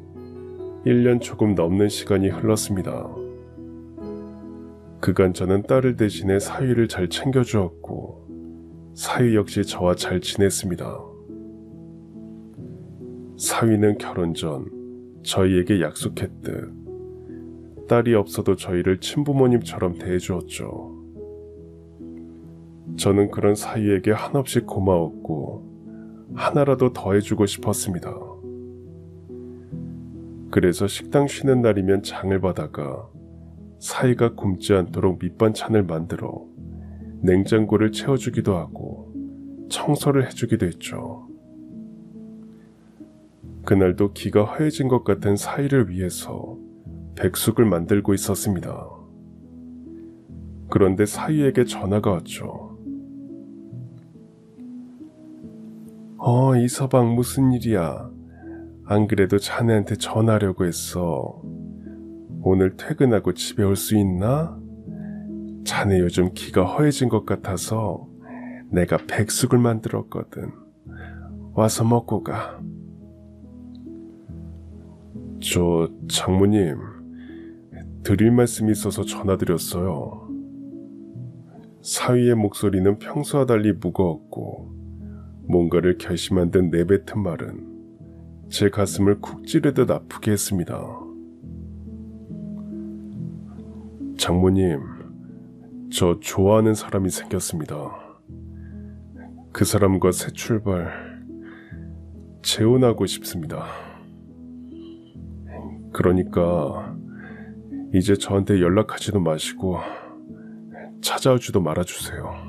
1년 조금 넘는 시간이 흘렀습니다. 그간 저는 딸을 대신해 사위를 잘 챙겨주었고 사위 역시 저와 잘 지냈습니다. 사위는 결혼 전 저희에게 약속했듯 딸이 없어도 저희를 친부모님처럼 대해주었죠. 저는 그런 사위에게 한없이 고마웠고 하나라도 더 해주고 싶었습니다. 그래서 식당 쉬는 날이면 장을 받아가 사위가 굶지 않도록 밑반찬을 만들어 냉장고를 채워주기도 하고 청소를 해주기도 했죠. 그날도 기가 허해진 것 같은 사위를 위해서 백숙을 만들고 있었습니다. 그런데 사위에게 전화가 왔죠. 이서방 무슨 일이야? 안 그래도 자네한테 전화하려고 했어. 오늘 퇴근하고 집에 올 수 있나? 자네 요즘 기가 허해진 것 같아서 내가 백숙을 만들었거든. 와서 먹고 가. 저 장모님, 드릴 말씀이 있어서 전화드렸어요. 사위의 목소리는 평소와 달리 무거웠고 뭔가를 결심한 듯 내뱉은 말은 제 가슴을 쿡 찌르듯 아프게 했습니다. 장모님, 저 좋아하는 사람이 생겼습니다. 그 사람과 새 출발, 재혼하고 싶습니다. 그러니까 이제 저한테 연락하지도 마시고 찾아오지도 말아주세요.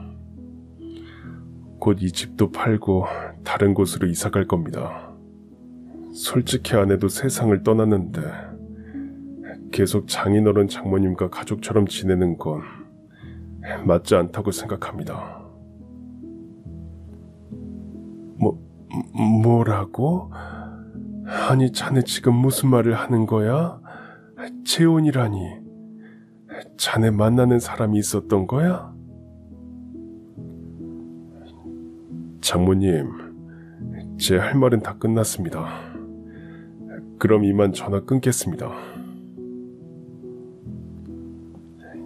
곧 이 집도 팔고 다른 곳으로 이사 갈 겁니다. 솔직히 아내도 세상을 떠났는데 계속 장인어른 장모님과 가족처럼 지내는 건 맞지 않다고 생각합니다. 뭐라고? 아니 자네 지금 무슨 말을 하는 거야? 재혼이라니. 자네 만나는 사람이 있었던 거야? 장모님, 제 할 말은 다 끝났습니다. 그럼 이만 전화 끊겠습니다.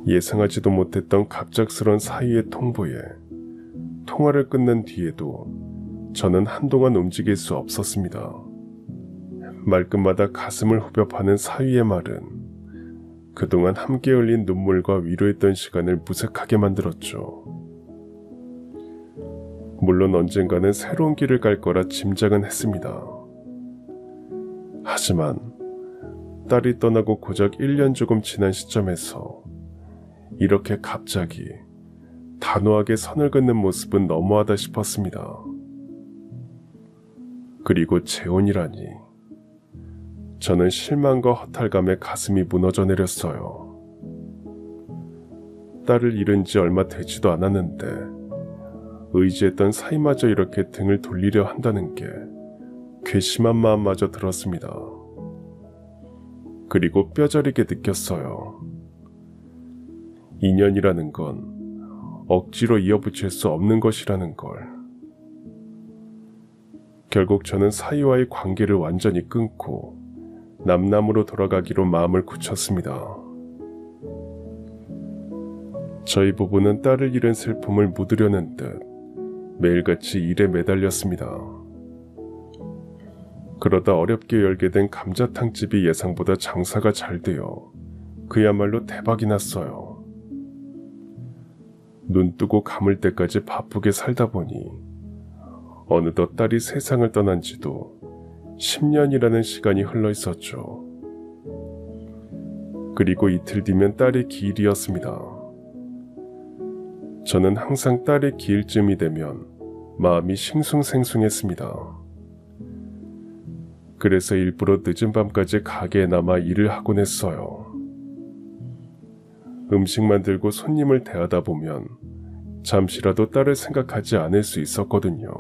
예상하지도 못했던 갑작스런 사위의 통보에 통화를 끝낸 뒤에도 저는 한동안 움직일 수 없었습니다. 말끝마다 가슴을 후벼 파는 사위의 말은 그동안 함께 흘린 눈물과 위로했던 시간을 무색하게 만들었죠. 물론 언젠가는 새로운 길을 갈 거라 짐작은 했습니다. 하지만 딸이 떠나고 고작 1년 조금 지난 시점에서 이렇게 갑자기 단호하게 선을 긋는 모습은 너무하다 싶었습니다. 그리고 재혼이라니. 저는 실망과 허탈감에 가슴이 무너져 내렸어요. 딸을 잃은 지 얼마 되지도 않았는데 의지했던 사이마저 이렇게 등을 돌리려 한다는 게 괘씸한 마음마저 들었습니다. 그리고 뼈저리게 느꼈어요. 인연이라는 건 억지로 이어붙일 수 없는 것이라는 걸. 결국 저는 사위와의 관계를 완전히 끊고 남남으로 돌아가기로 마음을 굳혔습니다. 저희 부부는 딸을 잃은 슬픔을 묻으려는 듯 매일같이 일에 매달렸습니다. 그러다 어렵게 열게 된 감자탕집이 예상보다 장사가 잘 되어 그야말로 대박이 났어요. 눈 뜨고 감을 때까지 바쁘게 살다 보니 어느덧 딸이 세상을 떠난 지도 10년이라는 시간이 흘러 있었죠. 그리고 이틀 뒤면 딸의 기일이었습니다. 저는 항상 딸의 기일쯤이 되면 마음이 싱숭생숭했습니다. 그래서 일부러 늦은 밤까지 가게에 남아 일을 하곤 했어요. 음식 만들고 손님을 대하다 보면 잠시라도 딸을 생각하지 않을 수 있었거든요.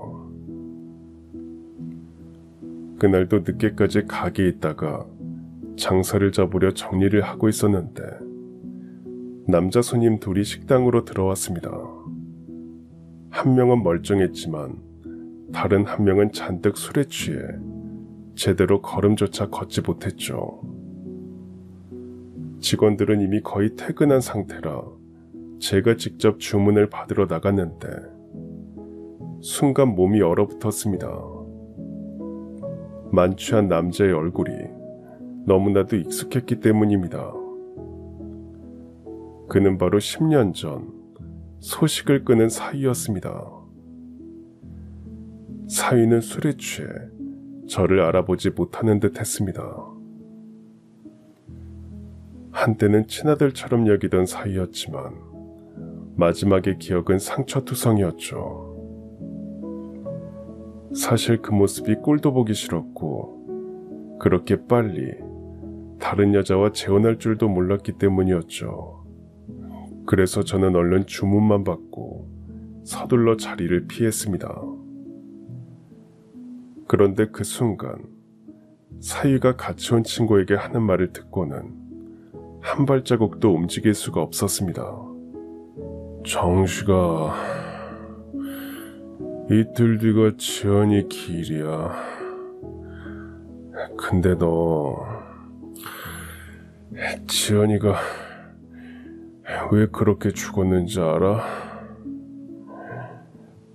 그날도 늦게까지 가게에 있다가 장사를 접으려 정리를 하고 있었는데 남자 손님 둘이 식당으로 들어왔습니다. 한 명은 멀쩡했지만 다른 한 명은 잔뜩 술에 취해 제대로 걸음조차 걷지 못했죠. 직원들은 이미 거의 퇴근한 상태라 제가 직접 주문을 받으러 나갔는데 순간 몸이 얼어붙었습니다. 만취한 남자의 얼굴이 너무나도 익숙했기 때문입니다. 그는 바로 10년 전 소식을 끄는 사위였습니다. 사위는 술에 취해 저를 알아보지 못하는 듯 했습니다. 한때는 친아들처럼 여기던 사이였지만 마지막의 기억은 상처투성이었죠. 사실 그 모습이 꼴도 보기 싫었고 그렇게 빨리 다른 여자와 재혼할 줄도 몰랐기 때문이었죠. 그래서 저는 얼른 주문만 받고 서둘러 자리를 피했습니다. 그런데 그 순간 사위가 같이 온 친구에게 하는 말을 듣고는 한 발자국도 움직일 수가 없었습니다. 정식아, 이틀 뒤가 지연이 기일이야. 근데 너 지연이가 왜 그렇게 죽었는지 알아?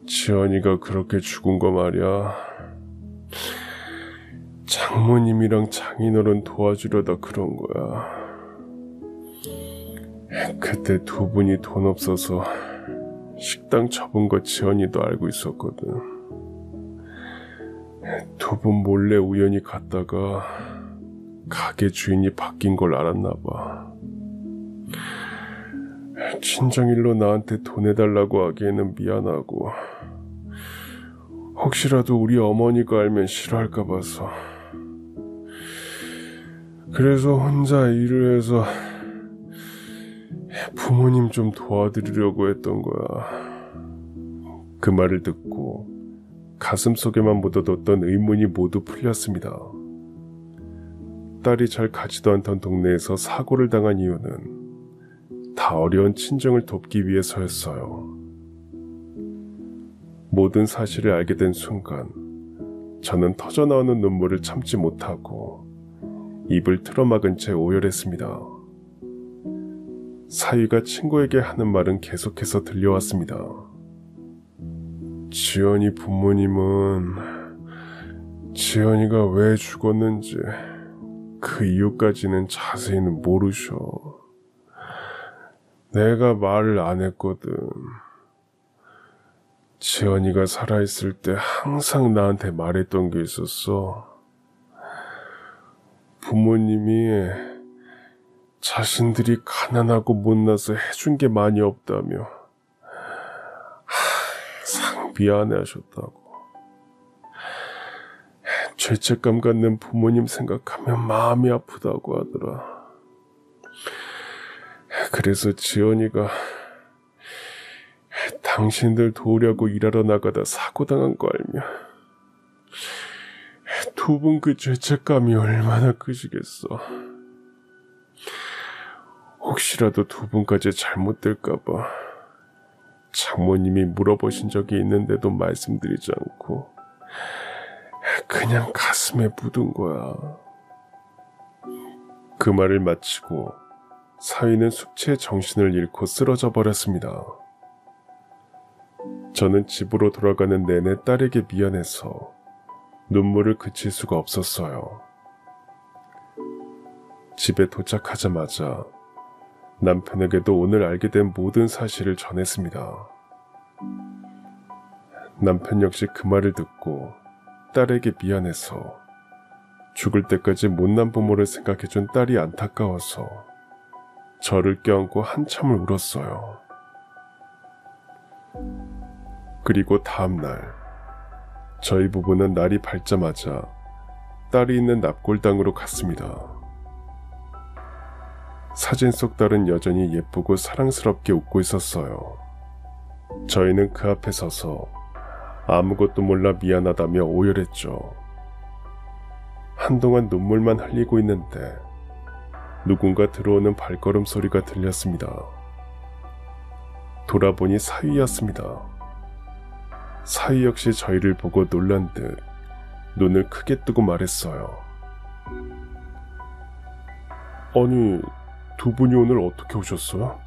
지연이가 그렇게 죽은 거 말이야. 장모님이랑 장인어른 도와주려다 그런 거야. 그때 두 분이 돈 없어서 식당 접은 거 지연이도 알고 있었거든. 두 분 몰래 우연히 갔다가 가게 주인이 바뀐 걸 알았나 봐. 친정일로 나한테 돈 해달라고 하기에는 미안하고 혹시라도 우리 어머니가 알면 싫어할까 봐서 그래서 혼자 일을 해서 부모님 좀 도와드리려고 했던 거야. 그 말을 듣고 가슴속에만 묻어뒀던 의문이 모두 풀렸습니다. 딸이 잘 가지도 않던 동네에서 사고를 당한 이유는 다 어려운 친정을 돕기 위해서였어요. 모든 사실을 알게 된 순간 저는 터져나오는 눈물을 참지 못하고 입을 틀어막은 채 오열했습니다. 사위가 친구에게 하는 말은 계속해서 들려왔습니다. 지연이 부모님은 지연이가 왜 죽었는지 그 이유까지는 자세히는 모르셔. 내가 말을 안 했거든. 지연이가 살아있을 때 항상 나한테 말했던 게 있었어. 부모님이 자신들이 가난하고 못나서 해준 게 많이 없다며 항상 미안해 하셨다고. 죄책감 갖는 부모님 생각하면 마음이 아프다고 하더라. 그래서 지연이가 당신들 도우려고 일하러 나가다 사고당한 거 알면 두 분 그 죄책감이 얼마나 크시겠어. 혹시라도 두 분까지 잘못될까봐 장모님이 물어보신 적이 있는데도 말씀드리지 않고 그냥 가슴에 묻은 거야. 그 말을 마치고 사위는 숙취에 정신을 잃고 쓰러져 버렸습니다. 저는 집으로 돌아가는 내내 딸에게 미안해서 눈물을 그칠 수가 없었어요. 집에 도착하자마자 남편에게도 오늘 알게 된 모든 사실을 전했습니다. 남편 역시 그 말을 듣고 딸에게 미안해서 죽을 때까지 못난 부모를 생각해준 딸이 안타까워서 저를 껴안고 한참을 울었어요. 그리고 다음날 저희 부부는 날이 밝자마자 딸이 있는 납골당으로 갔습니다. 사진 속 딸은 여전히 예쁘고 사랑스럽게 웃고 있었어요. 저희는 그 앞에 서서 아무것도 몰라 미안하다며 오열했죠. 한동안 눈물만 흘리고 있는데 누군가 들어오는 발걸음 소리가 들렸습니다. 돌아보니 사위였습니다. 사위 역시 저희를 보고 놀란 듯 눈을 크게 뜨고 말했어요. 아니, 두 분이 오늘 어떻게 오셨어요?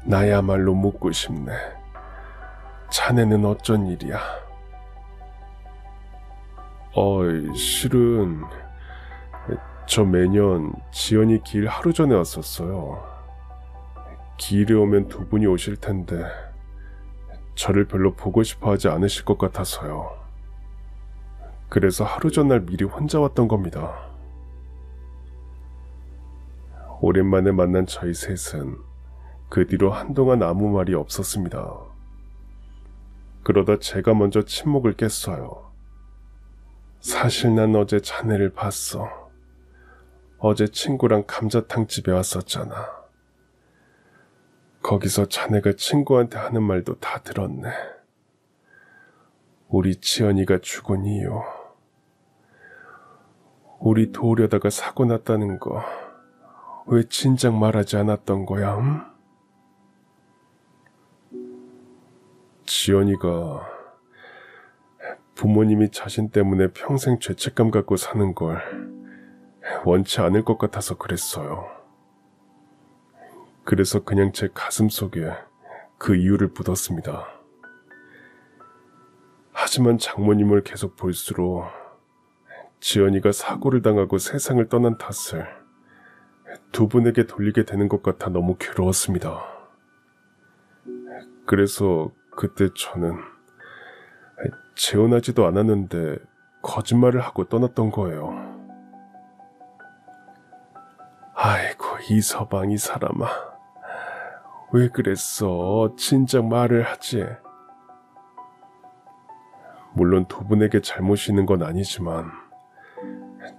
나야말로 묻고 싶네. 자네는 어쩐 일이야? 실은 저 매년 지연이 길 하루 전에 왔었어요. 길에 오면 두 분이 오실 텐데 저를 별로 보고 싶어 하지 않으실 것 같아서요. 그래서 하루 전날 미리 혼자 왔던 겁니다. 오랜만에 만난 저희 셋은 그 뒤로 한동안 아무 말이 없었습니다. 그러다 제가 먼저 침묵을 깼어요. 사실 난 어제 자네를 봤어. 어제 친구랑 감자탕 집에 왔었잖아. 거기서 자네가 친구한테 하는 말도 다 들었네. 우리 지연이가 죽은 이유. 우리 도우려다가 사고 났다는 거 왜 진작 말하지 않았던 거야? 지연이가 부모님이 자신 때문에 평생 죄책감 갖고 사는 걸 원치 않을 것 같아서 그랬어요. 그래서 그냥 제 가슴 속에 그 이유를 묻었습니다. 하지만 장모님을 계속 볼수록 지연이가 사고를 당하고 세상을 떠난 탓을 두 분에게 돌리게 되는 것 같아 너무 괴로웠습니다. 그래서 그때 저는 재혼하지도 않았는데 거짓말을 하고 떠났던 거예요. 아이고, 이서방 이 사람아. 왜 그랬어? 진작 말을 하지. 물론 두 분에게 잘못이 있는 건 아니지만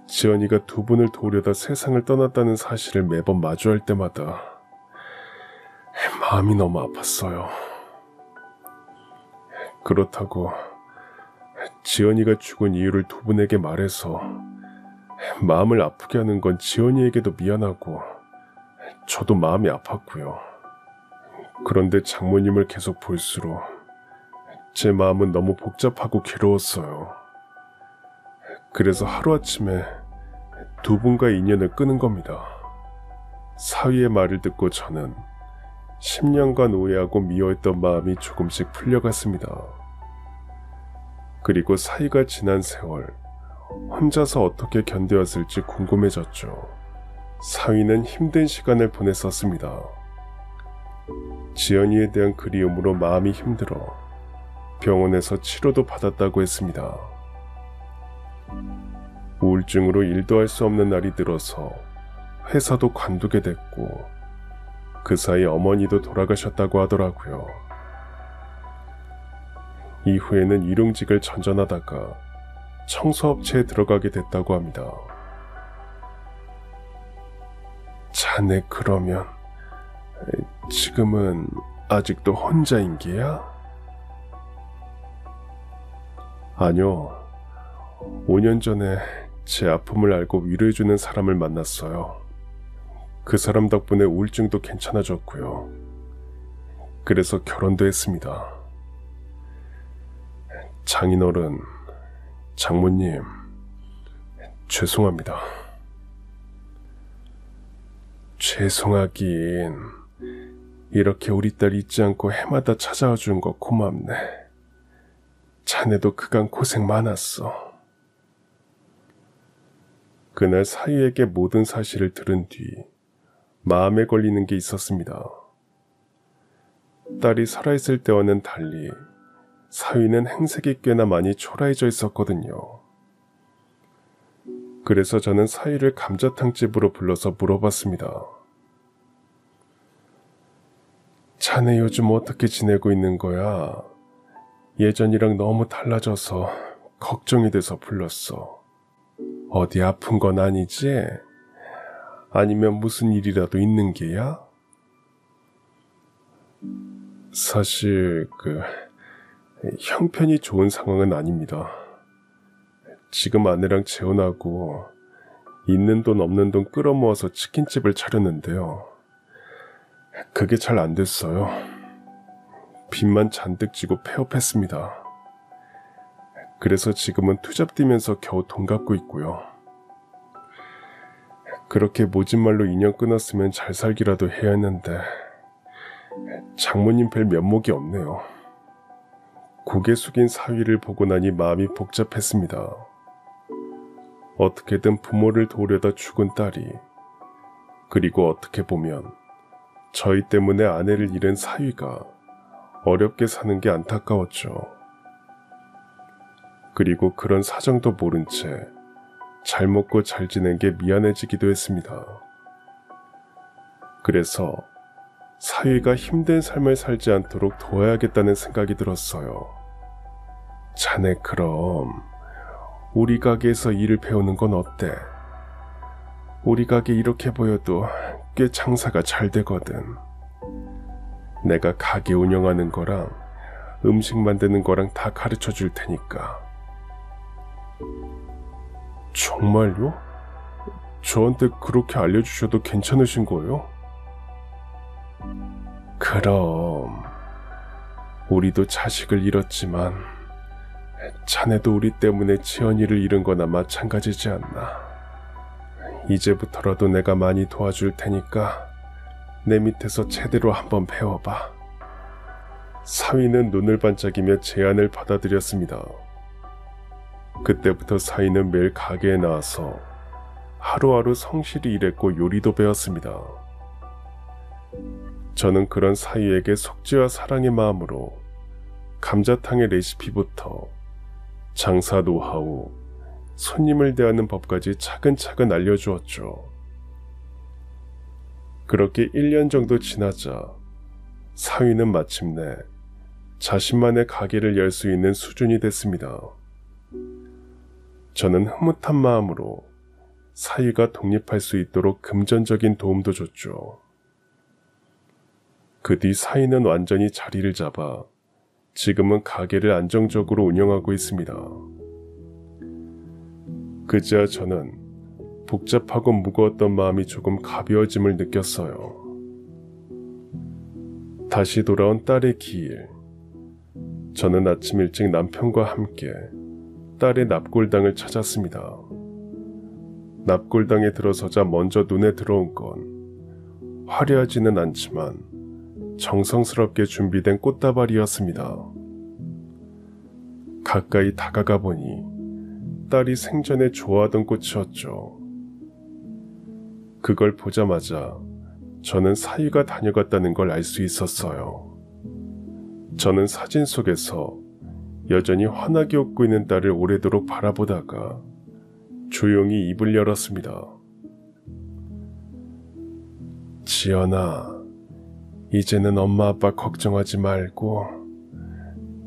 지연이가 두 분을 도우려다 세상을 떠났다는 사실을 매번 마주할 때마다 마음이 너무 아팠어요. 그렇다고 지연이가 죽은 이유를 두 분에게 말해서 마음을 아프게 하는 건 지연이에게도 미안하고 저도 마음이 아팠고요. 그런데 장모님을 계속 볼수록 제 마음은 너무 복잡하고 괴로웠어요. 그래서 하루아침에 두 분과 인연을 끊은 겁니다. 사위의 말을 듣고 저는 10년간 오해하고 미워했던 마음이 조금씩 풀려갔습니다. 그리고 사위가 지난 세월 혼자서 어떻게 견뎌왔을지 궁금해졌죠. 사위는 힘든 시간을 보냈었습니다. 지연이에 대한 그리움으로 마음이 힘들어 병원에서 치료도 받았다고 했습니다. 우울증으로 일도 할 수 없는 날이 들어서 회사도 관두게 됐고 그 사이 어머니도 돌아가셨다고 하더라고요. 이후에는 일용직을 전전하다가 청소업체에 들어가게 됐다고 합니다. 자네 그러면 지금은 아직도 혼자인 게야? 아니요. 5년 전에 제 아픔을 알고 위로해주는 사람을 만났어요. 그 사람 덕분에 우울증도 괜찮아졌고요. 그래서 결혼도 했습니다. 장인어른, 장모님, 죄송합니다. 죄송하긴. 이렇게 우리 딸 잊지 않고 해마다 찾아와 준 거 고맙네. 자네도 그간 고생 많았어. 그날 사위에게 모든 사실을 들은 뒤 마음에 걸리는 게 있었습니다. 딸이 살아있을 때와는 달리 사위는 행색이 꽤나 많이 초라해져 있었거든요. 그래서 저는 사위를 감자탕집으로 불러서 물어봤습니다. 자네 요즘 어떻게 지내고 있는 거야? 예전이랑 너무 달라져서 걱정이 돼서 불렀어. 어디 아픈 건 아니지? 아니면 무슨 일이라도 있는 게야? 사실 형편이 좋은 상황은 아닙니다. 지금 아내랑 재혼하고 있는 돈 없는 돈 끌어모아서 치킨집을 차렸는데요. 그게 잘 안 됐어요. 빚만 잔뜩 지고 폐업했습니다. 그래서 지금은 투잡 뛰면서 겨우 돈 갚고 있고요. 그렇게 모진말로 인연 끊었으면 잘 살기라도 해야 했는데 장모님 뵐 면목이 없네요. 고개 숙인 사위를 보고 나니 마음이 복잡했습니다. 어떻게든 부모를 도우려다 죽은 딸이, 그리고 어떻게 보면 저희 때문에 아내를 잃은 사위가 어렵게 사는 게 안타까웠죠. 그리고 그런 사정도 모른 채 잘 먹고 잘 지낸 게 미안해지기도 했습니다. 그래서 사위가 힘든 삶을 살지 않도록 도와야겠다는 생각이 들었어요. 자네 그럼 우리 가게에서 일을 배우는 건 어때? 우리 가게 이렇게 보여도 꽤 장사가 잘 되거든. 내가 가게 운영하는 거랑 음식 만드는 거랑 다 가르쳐 줄 테니까. 정말요? 저한테 그렇게 알려주셔도 괜찮으신 거예요? 그럼 우리도 자식을 잃었지만 자네도 우리 때문에 지연이를 잃은 거나 마찬가지지 않나. 이제부터라도 내가 많이 도와줄 테니까 내 밑에서 제대로 한번 배워봐. 사위는 눈을 반짝이며 제안을 받아들였습니다. 그때부터 사위는 매일 가게에 나와서 하루하루 성실히 일했고 요리도 배웠습니다. 저는 그런 사위에게 속죄와 사랑의 마음으로 감자탕의 레시피부터 장사 노하우, 손님을 대하는 법까지 차근차근 알려주었죠. 그렇게 1년 정도 지나자 사위는 마침내 자신만의 가게를 열 수 있는 수준이 됐습니다. 저는 흐뭇한 마음으로 사위가 독립할 수 있도록 금전적인 도움도 줬죠. 그 뒤 사위는 완전히 자리를 잡아 지금은 가게를 안정적으로 운영하고 있습니다. 그제야 저는 복잡하고 무거웠던 마음이 조금 가벼워짐을 느꼈어요. 다시 돌아온 딸의 기일. 저는 아침 일찍 남편과 함께 딸의 납골당을 찾았습니다. 납골당에 들어서자 먼저 눈에 들어온 건 화려하지는 않지만 정성스럽게 준비된 꽃다발이었습니다. 가까이 다가가 보니 딸이 생전에 좋아하던 꽃이었죠. 그걸 보자마자 저는 사위가 다녀갔다는 걸 알 수 있었어요. 저는 사진 속에서 여전히 환하게 웃고 있는 딸을 오래도록 바라보다가 조용히 입을 열었습니다. 지연아, 이제는 엄마 아빠 걱정하지 말고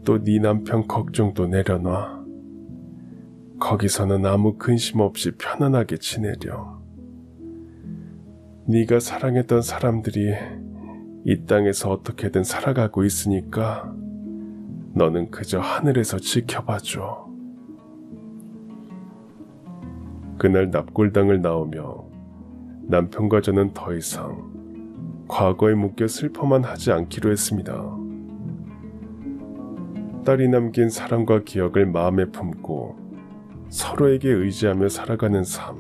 또 네 남편 걱정도 내려놔. 거기서는 아무 근심 없이 편안하게 지내렴. 네가 사랑했던 사람들이 이 땅에서 어떻게든 살아가고 있으니까 너는 그저 하늘에서 지켜봐줘. 그날 납골당을 나오며 남편과 저는 더 이상 과거에 묶여 슬퍼만 하지 않기로 했습니다. 딸이 남긴 사랑과 기억을 마음에 품고 서로에게 의지하며 살아가는 삶.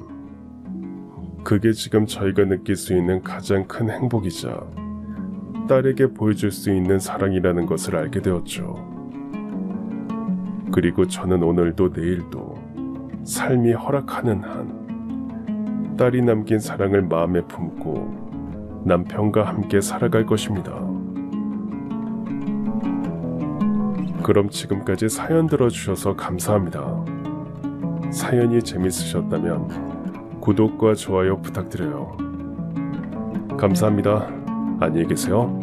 그게 지금 저희가 느낄 수 있는 가장 큰 행복이자 딸에게 보여줄 수 있는 사랑이라는 것을 알게 되었죠. 그리고 저는 오늘도 내일도 삶이 허락하는 한 딸이 남긴 사랑을 마음에 품고 남편과 함께 살아갈 것입니다. 그럼 지금까지 사연 들어주셔서 감사합니다. 사연이 재밌으셨다면 구독과 좋아요 부탁드려요. 감사합니다. 안녕히 계세요.